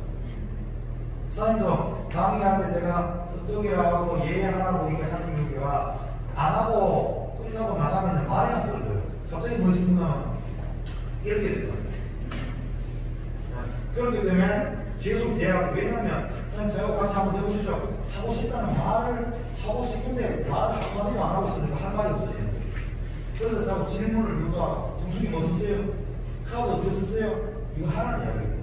A: 사장님도 강의할 때 제가 끄떡이라고 예하라고 얘기하는 이유가 안 하고 끝나고 나가면 말이 안 떨어져요. 갑자기 뭐 질문하면 이렇게 됩니다. 그렇게 되면 계속 대학 왜냐면 사장님 제가 같이 한번 해보시죠. 하고 싶다는 말을 하고 싶은데 말을 한마디도 안 하고 있으니까 할 말이 없어요. 그래서 자꾸 질문을 누가 정수기 뭐 쓰세요? 카드 어떻게 쓰세요? 이거 하라는 이야기예요.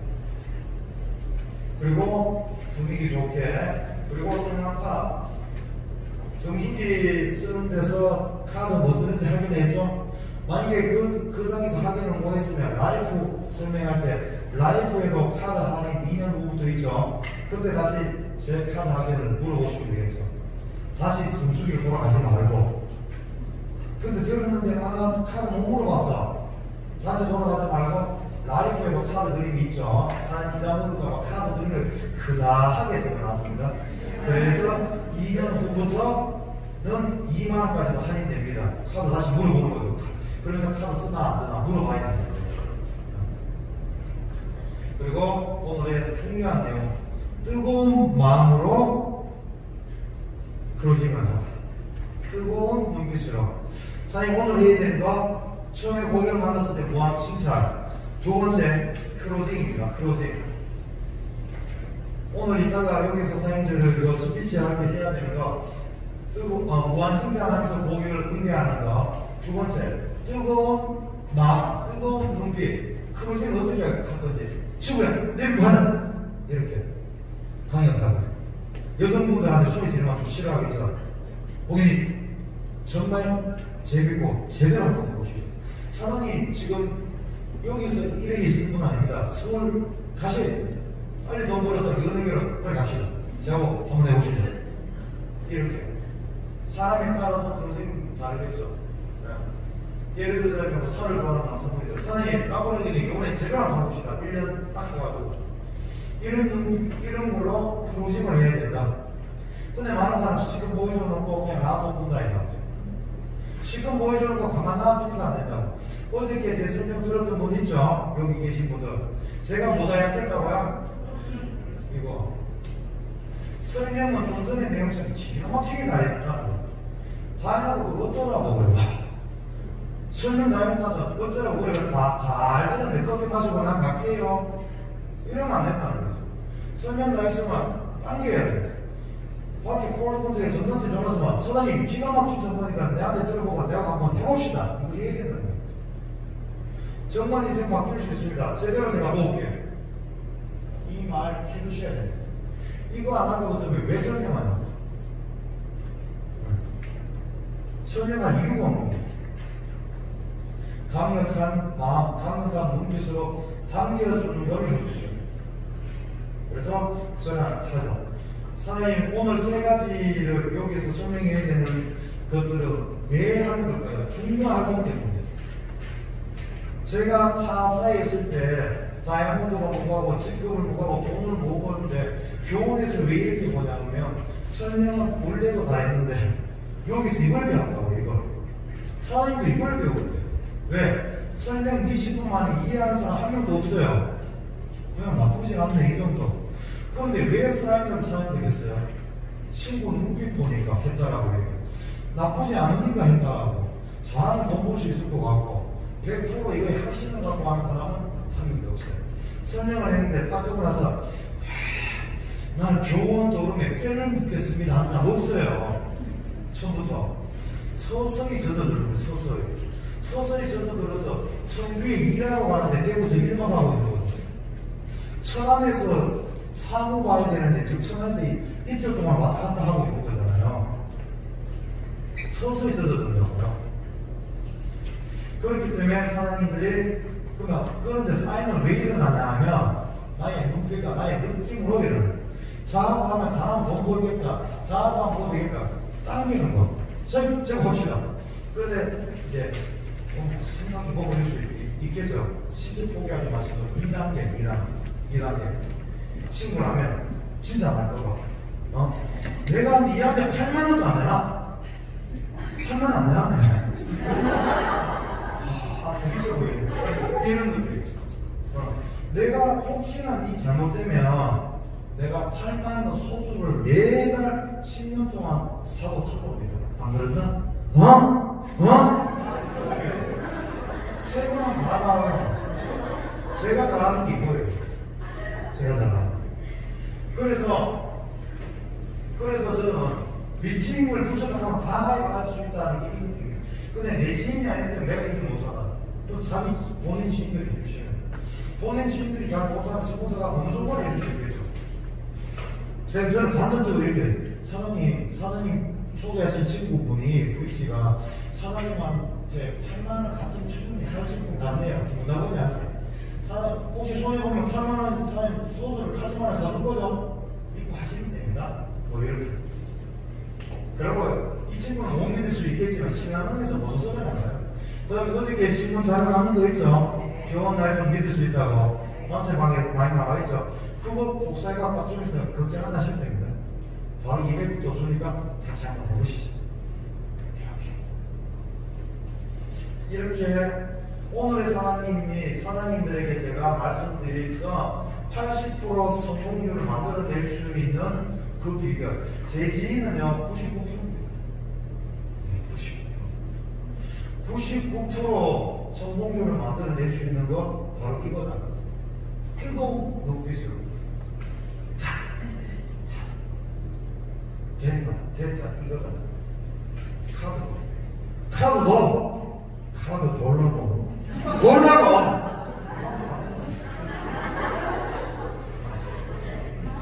A: 그리고 분위기 좋게 그리고 생각과 정수기 쓰는 데서 카드 뭐 쓰는지 확인해줘. 만약에 그 장에서 확인을 못 했으면 라이프 설명할 때 라이프에도 카드 할인 2년 후부터 있죠. 그때 다시 제 카드 할인을 물어보시면 되겠죠. 다시 정수기로 돌아가지 말고. 근데 들었는데 카드 못 물어봤어. 다시 돌아가지 말고 라이프에도 카드 그림이 있죠. 사람 이자 먹을까봐 카드 그림을 그다하게 적어놨습니다. 그래서 2년 후부터는 2만원까지도 할인됩니다. 카드 다시 물어보는 거죠. 그래서 카드 쓰나 안 쓰나 물어봐야 됩니다. 그리고 오늘의 중요한 내용, 뜨거운 마음으로 클로징을 하라. 뜨거운 눈빛으로. 사장님 오늘 해야 되는 거, 처음에 고객을 만났을 때 고함 칭찬, 두 번째 클로징입니다. 클로징. 오늘 이따가 여기 사장님들을 이거 스피치 할 때 해야 되는 거, 무한 칭찬하면서 고객을 응대하는 거. 두 번째, 뜨거운 마음, 뜨거운 눈빛. 클로징을 어떻게 할 건지. 친구야, 내일 가자. 이렇게 강력하고. 여성분들한테 소리 지르면 좀 싫어하겠죠. 고객님, 정말 재밌고 제대로 한번 해보시죠. 사장님 지금 여기서 일에 있을 뿐 아닙니다. 서울 가시 빨리 돈 벌어서 은행으로 빨리 갑시다. 저하고 한번 해보시죠. 이렇게 사람에 따라서 클로징 다르겠죠. 예를 들어서 뭐 차를 좋아하는 남성분이죠. 사장님, 라보르기니 이번에 제대로 한번 타봅시다. 1년 딱 해가지고. 이런 걸로 클로징을 해야 된다. 근데 많은 사람 시큰 보여줘놓고 그냥 놔둬본다 이 말이죠. 시큰 보여줘놓고 가만 놔두니까 안 된다고. 어저께 제 설명 들었던 분 있죠? 여기 계신 분들. 제가 뭐가 약했다고요? 이거. 설명은 좀 전에 내용처럼 기가 막히게 잘했다고. 다 해놓고 그거 어쩌라고 그래요. 설명 다 했다죠. 어쩌라고 그래. 다 알겠는데 커피 마시고 난 갈게요. 이러면 안 된다는 거죠. 설명 다 했으면 당겨야 돼. 밖에 콜드콘드에 전단지 전화서만 사장님 기가 막힌 정보니까 내한테 들어보고 내가 한번 해봅시다. 이거 얘기했는 거예요. 정말 인생 바뀔 수 있습니다. 제대로 제가 볼게요. 이 말 해주셔야 돼요. 이거 안 한 것부터 왜 설명하냐? 설명할 이유가 없는 거예요. 강력한 마음, 강력한 눈빛으로 당겨주는 걸 해주세요. 그래서 저는 하자. 사장님, 오늘 세 가지를 여기서 설명해야 되는 것들은 왜 하는 걸까요? 중요하기 때문에. 제가 타사에 있을 때 다이아몬드가 뭐하고 직급을 뭐하고 돈을 못 버는데 교원에서 왜 이렇게 보냐면 설명은 원래도 다 했는데 여기서 이걸 배웠다고. 이걸 사장님도 이걸 배웠대요. 왜? 설명 20분 만에 이해하는 사람 한 명도 없어요. 그냥 나쁘지 않네 이 정도. 그런데 왜 사인을 사야 되겠어요? 친구 눈빛 보니까 했다라고 해요. 나쁘지 않으니까 했다라고. 잘하면 돈 벌 수 있을 것 같고 100% 이거 핵심을 갖고 하는 사람은 한 명도 없어요. 설명을 했는데 딱 뜨고 나서 나는 교원 도름에 뼈를 묻겠습니다 하는 사람 없어요. 처음부터 서서히 젖어들고 서서히 젖어들어서 청주에 일하러 가는데 대구에서 일만 하고 있는 거죠. 천안에서 사무 봐야 되는데 지금 천안에서 이틀 동안 왔다 갔다 하고 있는 거잖아요. 서서히 젖어든다고요. 그렇기 때문에 사장님들이 그런데 사인은 왜 일어나냐 하면 나의 눈빛과 나의 느낌으로 일어나요. 자하고 하면 잘하면 돈 벌겠다. 자하고 하면 벌겠다. 당기는 거. 제가 봅시다. 그런데 이제 생각해 보실 수 있겠죠. 쉽게 포기하지 마시고 2단계. 친구를 하면 진짜 안 할 거고. 내가 니한테 8만 원도 안 내나? 8만 원 안 내나? 미쳐 보이네. 이런 느낌. 내가 혹시나 니 잘못되면 내가 8만 원 소주를 매달 10년 동안 사고 살 겁니다. 안 그랬나? 세금은 많아. 제가 잘하는 게 이거예요. 제가 잘하는 게. 그래서 저는 미팅을 부족하면 다 가입할 수 있다는 게 이 느낌이에요. 근데 내 지인이 아닌데 내가 이렇게 못하다. 또 자기 본인 지인들이 해주시는. 본인 지인들이 잘 못하는 스폰서가 어느 정도 해주시겠죠. 저는 간접적으로 이렇게 사장님 소개하신 친구분이 VT가 사장님한테 8만 원 같이 충분히 하실 분 같네요. 기분 나쁘지 않게. 사장님, 혹시 손해보면 8만원 사장님 소주를 80만원 사줄 거죠? 믿고 하시면 됩니다. 뭐 이렇게. 그리고 이 친구는 못 믿을 수 있겠지만 신한은행에서 보조서를 나가요. 그 다음에 어저께 신문 자료 나온 거 있죠? 병원 날 좀 믿을 수 있다고 단체 방에 많이 나와 있죠? 그거 복사해갖고 좀 있으면 걱정한다 하시면 됩니다. 바로 200도 주니까 다시 한번 보시죠. 이렇게 오늘의 사장님들에게 제가 말씀드릴 건 80% 성공률을 만들어낼 수 있는 그 비결. 제 지인은요, 99%입니다. 99% 성공률을 만들어낼 수 있는 거 바로 이거다. 이거 눈빛으로. 됐다, 이거다. 카드 돌라고.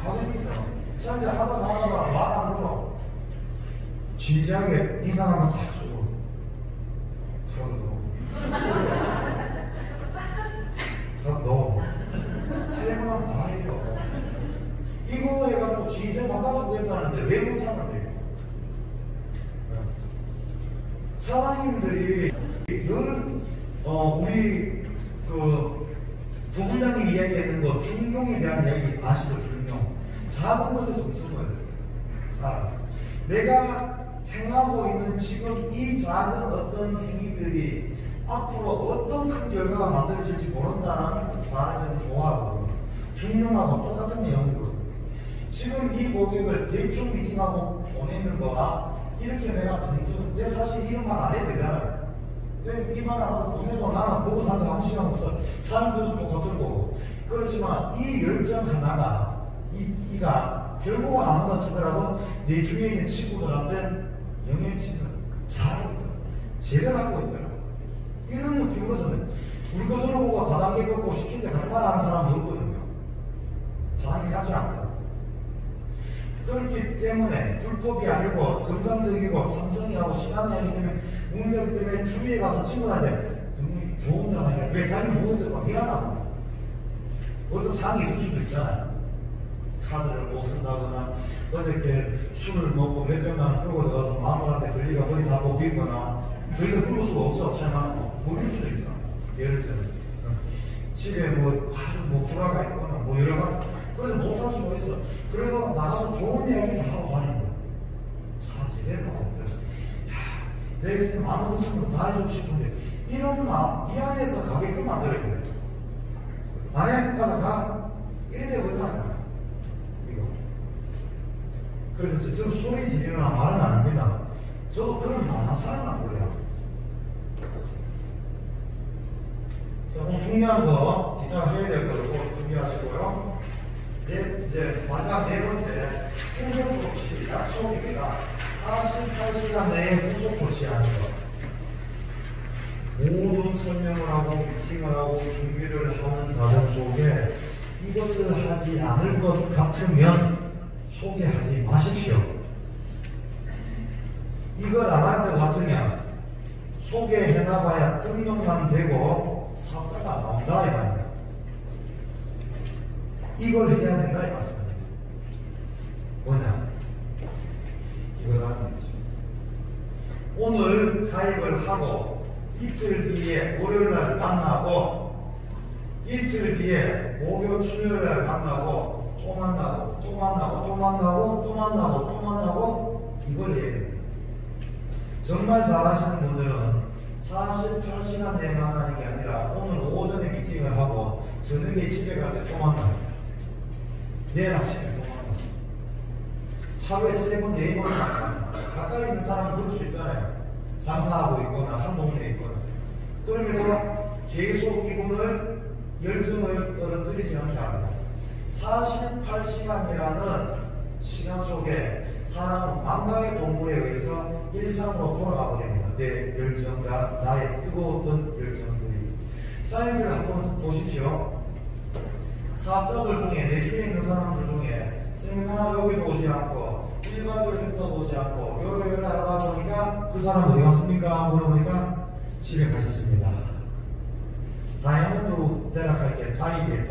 A: 카드입니다. 현재 하다가 말 안 들어. 진지하게 인상하면 다 쓰고. 카드 넣어. 세번은 다 해요. 이거 해가지고 진생 바꿔주고 했다는데 왜 못하는데? 사장님들이 늘 우리 그 부원장님 이야기했던 거 중용에 대한 이야기 아시죠? 중용. 작은 것에 좀 숨어야 돼요. 사람. 내가 행하고 있는 지금 이 작은 어떤 행위들이 앞으로 어떤 큰 결과가 만들어질지 모른다는 말을 저는 좋아하고 중용하고 똑같은 내용이거든요. 지금 이 고객을 대충 미팅하고 보내는 거와 이렇게 내가 내 사실 이런 말 안 해도 되잖아요. 이 말 안 하고 보내도 나는 보고 산지 아무 시간 없어. 사는 것도 똑같은 거고. 그렇지만 이 열정 하나가 이가 결국은 안 한다 치더라도 내 주위에 있는 친구들한테 영향이 진짜 잘하고 있더라. 제대로 하고 있더라. 이런 느낌으로서는 우리 거 들어보고 다단계 걷고 시킨데 가지마라 하는 사람은 없거든요. 다단계 가지 않고. 그렇기 때문에 불법이 아니고 정상적이고 삼성이하고 시간이 아니기 때문에 문제이기 때문에 주위에 가서 친구들한테 너무 좋은 단어야. 왜 자기 모여서 미안하고 어떤 상황이 있을 수도 있잖아요. 카드를 못 쓴다거나 어저께 술을 먹고 몇 병만 끌고 들어가서 마누라한테 걸리가 머리 다 뽑히거나 더 이상 끌을 수가 없어. 8만원 뭐 이럴 수도 있잖아. 예를 들어 집에 아주 불화가 있거나 뭐 여러 가지 그래서 못할 수가 있어. 그래도 나가서 좋은 이야기 다 하고 다니는 거야. 다 제대로 하고 있더라. 내가 있을 때 마음부터 선물 다 해주고 싶은데 이런 마음 미안해서 가게끔 만들어야 돼. 안 해? 가. 이래 되거든. 이거. 그래서 저처럼 소리 지르거나 말은 안 합니다. 저도 그런 만한 사람만 그래요. 자, 오늘 중요한 거 기타 해야 될 거를 꼭 준비하시고요. 이제 마지막 네 번째 후속 조치 약속입니다. 48시간 내에 후속 조치하는 것. 모든 설명을 하고 미팅을 하고 준비를 하는 과정 속에 이것을 하지 않을 것 같으면 소개하지 마십시오. 이걸 안 할 것 같으면 소개해놔봐야 등록만 되고 사업자가 안 나온다 이 말입니다. 이걸 해야 된다 이 말입니다. 뭐냐? 이걸 하는 거죠. 오늘 가입을 하고 이틀 뒤에 월요일날 만나고 이틀 뒤에 목요 수요일날 만나고 또 만나고 또 만나고 또 만나고 또 만나고 또 만나고 이걸 해야 됩니다. 정말 잘하시는 분들은 48시간 내에 만나는 게 아니라 오늘 오전에 미팅을 하고 저녁에 집에 갈 때 또 만나요. 내일 아침에 또 만나요. 하루에 3번, 4번 만나요. 가까이 있는 사람은 그럴 수 있잖아요. 장사하고 있거나 한 동네에 있거나. 그러면서 계속 이분을 열정을 떨어뜨리지 않게 합니다. 48시간이라는 시간 속에 사람은 망각의 동물에 의해서 일상으로 돌아가 버립니다. 내 열정과 나의 뜨거웠던 열정들이. 사연들을 한번 보십시오. 사업자들 중에 내 주위에 있는 사람들 중에 세미나 여기도 오지 않고 일반을 행사 오지 않고 요요요를 하다 보니까 그 사람 어디 갔습니까? 물어보니까 집에 가셨습니다. 다이아몬드 대략할게 다이게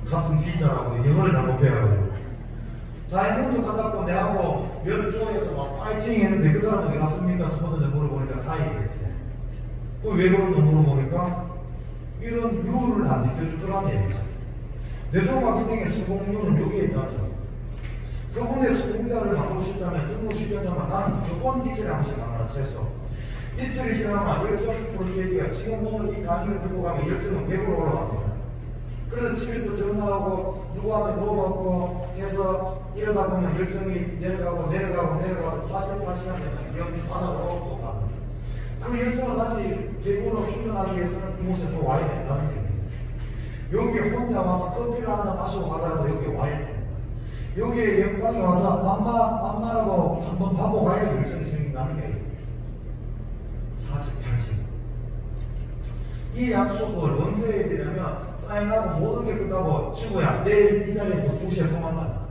A: 같은 D자라고 영어를 잘못 배워가지고 다이몬드 가자고 내하고 연조에서 막 파이팅 했는데 그 사람은 어디 갔습니까? 스포츠를 물어보니까 다이게 그 왜 그런지 물어보니까 이런 룰을 안 지켜주더라는 얘기죠. 대통령 마케팅의 성공률은 여기에 있다는 거예요. 그분의 성공자를 만들고 싶다면 등록시켰다면 나는 무조건 이틀에 한 번씩 만나라 최소. 이틀이 지나면 1.9%가 지금 오늘 이 강의를 듣고 가면 1.100으로 올라갑니다. 그래서 집에서 전화하고 누구한테 물어봤고 해서 이러다 보면 열정이 내려가서 48시간 되면 영 바닥으로 또 갑니다. 그 열정을 다시 100으로 충전하기 위해서는 이곳에 또 와야 된다는 얘기입니다. 여기 혼자 와서 커피를 한잔 마시고 가더라도 여기 와야 됩니다. 여기에 영광에 와서 안마라도 한번 받고 가야 열정이 생긴다는 얘기입니다. 48시간. 이 약속을 언제 해야 되냐면 사인하고 모든 게 끝나고 친구야 내일 이 자리에서 2시에 또 만나자.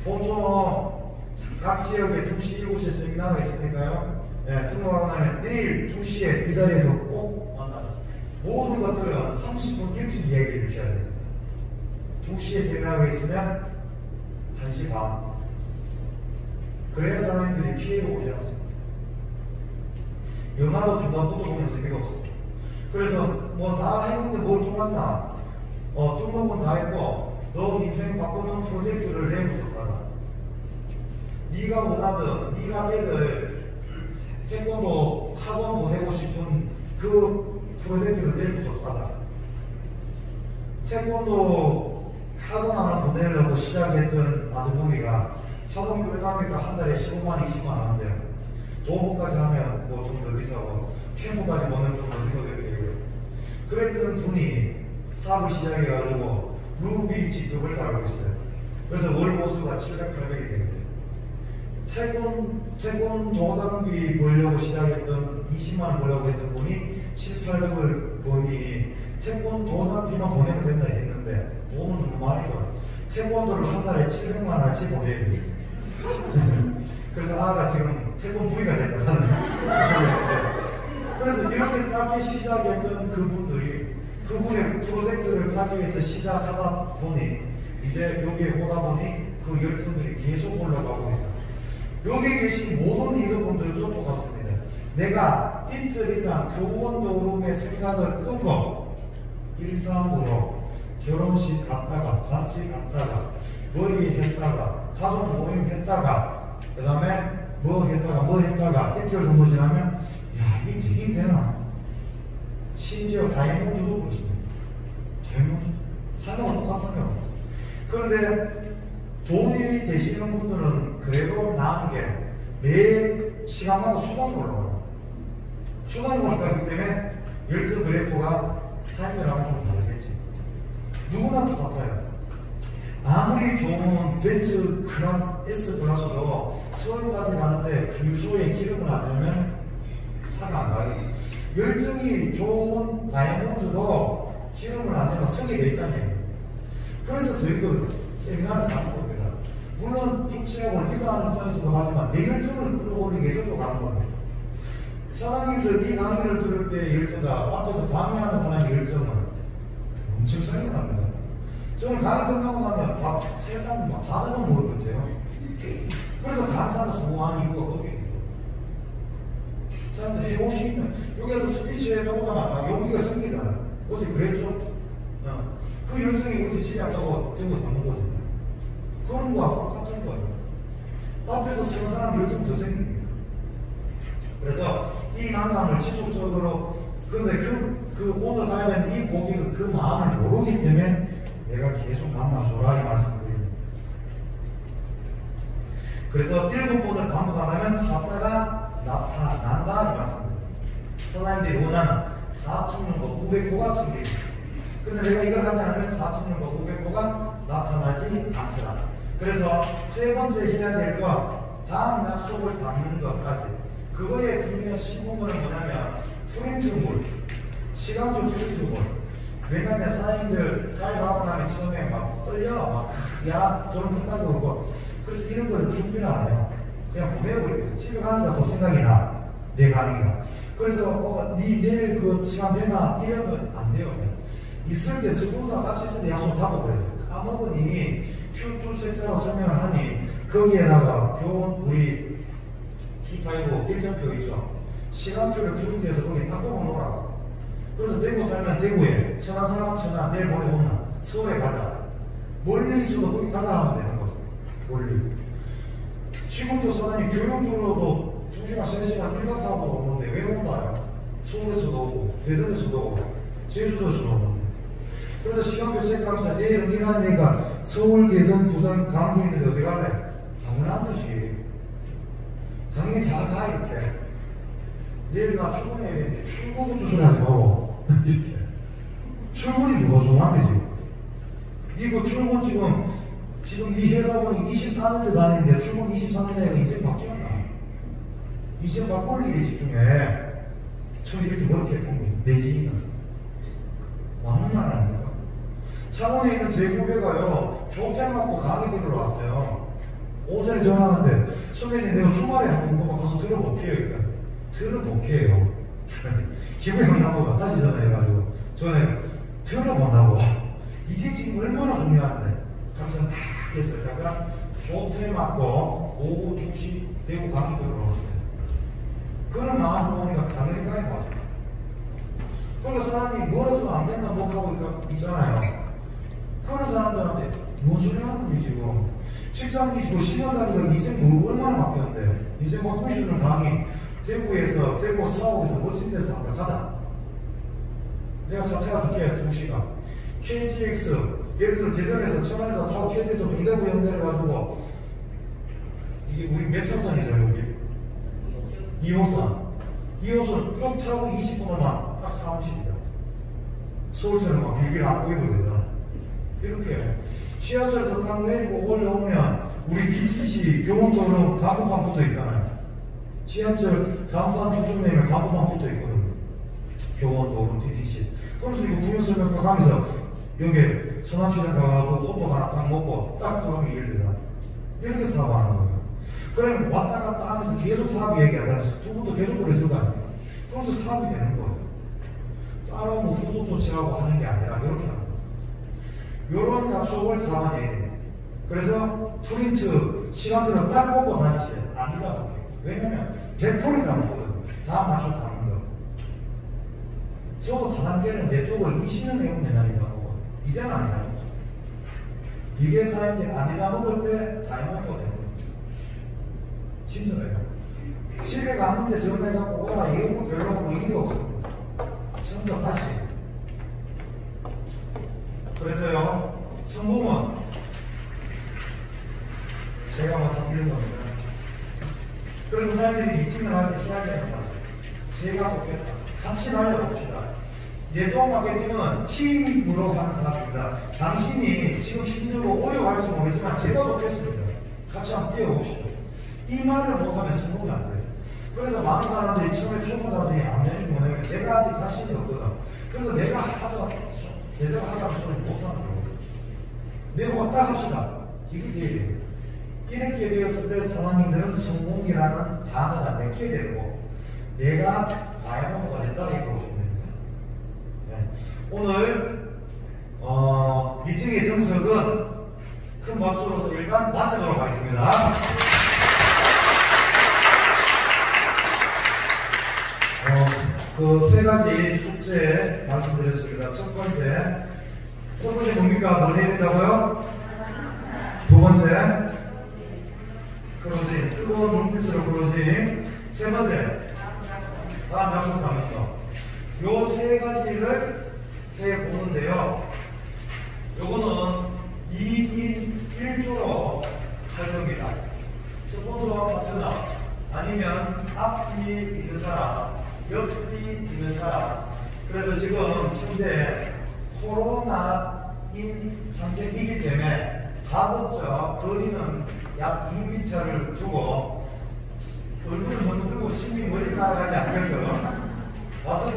A: 보통 각 지역에 2시, 7시에 세미나가 있으니까요. 등록하고 나면 내일 2시에 이 자리에서 꼭 만나자. 모든 것들은 30분 일찍 이야기해 주셔야 됩니다. 2시에 세미나가 있으면 1시 반. 그래야 사장님들이 피해를 오지 않습니다. 영화도 중간부터 보면 재미가 없습니다. 그래서 뭐 다 했는데 뭘 또 만나? 등록은 다 했고 너 인생 바꾸는 프로젝트를 내부터 찾아. 네가 원하던 네가 애들 태권도 학원 보내고 싶은 그 프로젝트를 내부터 찾아. 태권도 학원 하나 보내려고 시작했던 아주머니가 학원 끌가니까 한 달에 15만 20만 하는데요. 도보까지 하면 뭐 좀 더 비싸고 캠프까지 보면 좀 더 비싸고 이렇게 해요. 그랬던 분이 사업을 시작해가지고 루비지급을 달고 있어요. 그래서 월 보수가 700, 800이 됩니다. 태권 도상비 벌려고 시작했던 20만원 벌려고 했던 분이 7, 800을 버니 태권 도상비만 보내면 된다 했는데 돈은 너무 많이 벌어요. 태권도를 한 달에 700만원씩 보내야 됩니다. 그래서 아가 지금 태권 부위가 됐다 하는 소리인데 그래서 이렇게 짧게 시작했던 그분의 프로젝트를 짜기위해서 시작하다 보니 이제 여기에 오다 보니 그 열정들이 계속 올라가고 있다. 여기 계신 모든 리더분들도 똑같습니다. 내가 이틀 이상 교원 도움의 생각을 끊고 일상으로 결혼식 갔다가 잔치 갔다가 머리 했다가 가족 모임 했다가 그 다음에 뭐 했다가 이틀 정도 지나면 야 이게 되긴 되나. 심지어 다이몬드도 그렇습니다. 다이몬드 설명은 똑같아요. 그런데 돈이 되시는 분들은 그래도 나은 게 매 시간마다 수당이 올라가요. 수당이 올라가기 때문에 열정 그래프가 삶이랑은 좀 다르겠지. 누구나 똑같아요. 아무리 좋은 벤츠 클래스 S 클래스도 서울까지 가는데 주유소에 기름을 안 넣으면 차가 안 가요. 열정이 좋은 다이아몬드도 기름을 안 내면 성이 돼 있다는 얘기예요. 그래서 저희도 세미나를 가는 겁니다. 물론 주체하고 리더하는 입장에서도 하지만 내 열정을 끌어올리기 위해서도 가는 겁니다. 사장님들 이 강의를 들을 때 열정과 앞에서 강의하는 사람의 열정은 엄청 차이가 납니다. 저는 강의 끝나고 나면 밥 3상, 5상 먹을 것 같아요. 그래서 강사를 성공하는 이유가 거기에요. 사람들 해오시면 여기서 스피치 해놓고 나면 용기가 생기잖아요. 어제 그랬죠? 그 열정이 어제 집에 안 가고 저거 잡는 거잖아요. 그런 거하고 똑같은 거예요. 앞에서 세운 사람 열정 더 생깁니다. 그래서 이 만남을 지속적으로 근데 그 오늘 가면 이 고객은 그 마음을 모르기 때문에 내가 계속 만나줘라 이 말씀드립니다. 그래서 7번을 반복하면 사자가 나타난다 이 말씀입니다. 사장님들이 원하는 자충론과 우백호가 생깁니다. 근데 내가 이걸 하지 않으면 자충론과 우백호가 나타나지 않더라. 그래서 세 번째 해야 될 거 다음 약속을 잡는 것까지 그거에 중요한 15번은 뭐냐면 프린트물 시간적 프린트물. 왜냐면 사장님들 가입하고 나면 처음에 막 떨려 야 돈은 끝나고 그러고 그래서 이런 걸 준비를 안 해요. 그냥 보내버리고 집에 가니까 또 생각이 나. 내 강의가. 그래서 내일 그 시간 되나? 이러면 안 돼요. 있을 때 스폰서가 같이 있을 때 약속 잡아버려요. 까먹은 이미 Q2 책자로 설명을 하니 거기에다가 교원 우리 T5 일정표 있죠. 시간표를 프린트해서 거기에 딱 뽑아놓으라고. 그래서 대구 살면 대구에, 천안 살면 천안, 내일 모레 온나 서울에 가자. 멀리 있어도 거기 가자 하면 되는 거죠. 멀리. 지금도 사장님 교육으로도 2시간, 3시간 일박하고 오는데 왜 온다요? 서울에서도 오고, 대전에서도 오고, 제주도에서도 오는데. 그래서 시간표 체크하면서 내일은 일하니까 서울, 대전, 부산, 강북 있는데 어디 갈래? 당연한 듯이. 당연히 다 가, 이렇게. 내일 나 출근해야 되는데 출근부터 소리 하지 말고. 이렇게. 출근이 누가 좋아하는데 지금? 이거 출근 지금 이 회사원이 24년째 다니는데 출근 24년에 인생 바뀌었나? 인생 바꿀 일이 집중해. 전 이렇게 머리게 봅니다. 내지는. 맞는 말 아닙니까? 창원에 있는 제 후배가요, 조퇴 맞고 강의 들으러 왔어요. 오전에 전화하는데, 선배님 내가 주말에 한번 가서 들어볼게요. 그러니까. 들어볼게요. 기분이 안 나쁘고 다시 전화해가지고, 전에 들어본다고. 이게 지금 얼마나 중요한데. 그래서 막 했었다가, 조퇴 맞고, 오후 2시 대구 강의 들으러 왔어요. 그런 마음으로 오니까 당연히 가야 맞아. 그러니까 사람이 멀어서 안 된다 못 하고 있잖아요. 그런 사람들한테 뭔 소리 하는 거지 지금. 직장이 뭐 10년 다니가 인생 뭐 얼마나 바뀌었는데. 인생 바꾸시는 강의 대구에서 대구 사옥에서 멋진 데서 한번 가자. 내가 차 태워줄게 2시간. KTX 예를 들어 대전에서 천안에서 타고 KTX 동대구역 내려가지고 이게 우리 몇 차선이죠 여기? 2호선. 2호선 쭉 타고 20분만 딱 사무실이다. 서울처럼 막 길길 안 보이도 된다. 이렇게 지하철에서 딱 내리고 올라오면 우리 DTC 교원도로 간호방 붙어 있잖아요. 지하철 감사한 주점 내면 간호방 붙어 있거든요. 교원도로 DTC. 그래서 이거 부연 설명 딱 하면서 여기 서남시장 가가지고 호떡 하나 딱 먹고 딱 들어오면 일되다. 이렇게 사업하는 거예요. 그러면 왔다 갔다 하면서 계속 사업 얘기하잖아요. 두 분도 계속 그래 있을 거 아니에요. 그래서 사업이 되는 거예요. 따로 뭐 후속 조치하고 하는 게 아니라 이렇게 하는 거예요. 이런 약속을 잡아내야 됩니다. 그래서 프린트 시간표를 딱 꽂고 다니세요. 안 잊어볼게요. 왜냐면 100% 잡거든. 다 맞춰 잡는 거. 저도 다단계는 내 쪽을 20년 해본 맨날 잊어먹고 이제는 안 잊어먹죠. 이게 사람들이 안 잊어먹을 때 다 잊어먹고 되는 거예요. 진짜 그래요. 집에 갔는데 전화해갖고 오라 이거 별로고 의미가 없습니다. 처음부터 다시. 그래서요, 성공은 제가 뭐 삼기는 겁니다. 그래서 사람들이 미팅을 할 때 해야 되는 거예요. 제가 돕겠다. 같이 달려봅시다. 네트워크 마케팅은 팀으로 하는 사업입니다. 당신이 지금 힘들고 어려워할지 모르겠지만 제가 돕겠습니다. 같이 한번 뛰어봅시다. 이 말을 못하면 성공이 안 돼요. 그래서 많은 사람들이 처음에 초보자들이 안 되는 게 뭐냐면 내가 아직 자신이 없거든. 그래서 내가 하자, 제대로 하자고 소리 못하는 거예요. 내가 딱 합시다. 이게 돼요. 이렇게 되었을 때 사장님들은 성공이라는 단어가 내게 되고 내가 다이아몬드가 됐다고 보시면 됩니다. 네. 오늘 미팅의 정석은 큰 박수로서 일단 마치도록 하겠습니다. 그 세 가지 축제 말씀드렸습니다. 첫 번째 뭡니까? 뭘 해야 된다고요? 두 번째, 그러지. 뜨거운 눈빛으로 그러지. 세 번째, 다음 약속 잡는 거. 요 세 가지를 해보는데요. 요거는 2인 1조로 할 겁니다. 스폰서와 파트너, 아니면 앞뒤 있는 사람, 옆뒤 있는 사람. 그래서 지금 현재 코로나인 상태이기 때문에 가급적 거리는 약 2m를 두고 얼굴을 너무 들고 신이 멀리 날아가지 않게끔 와서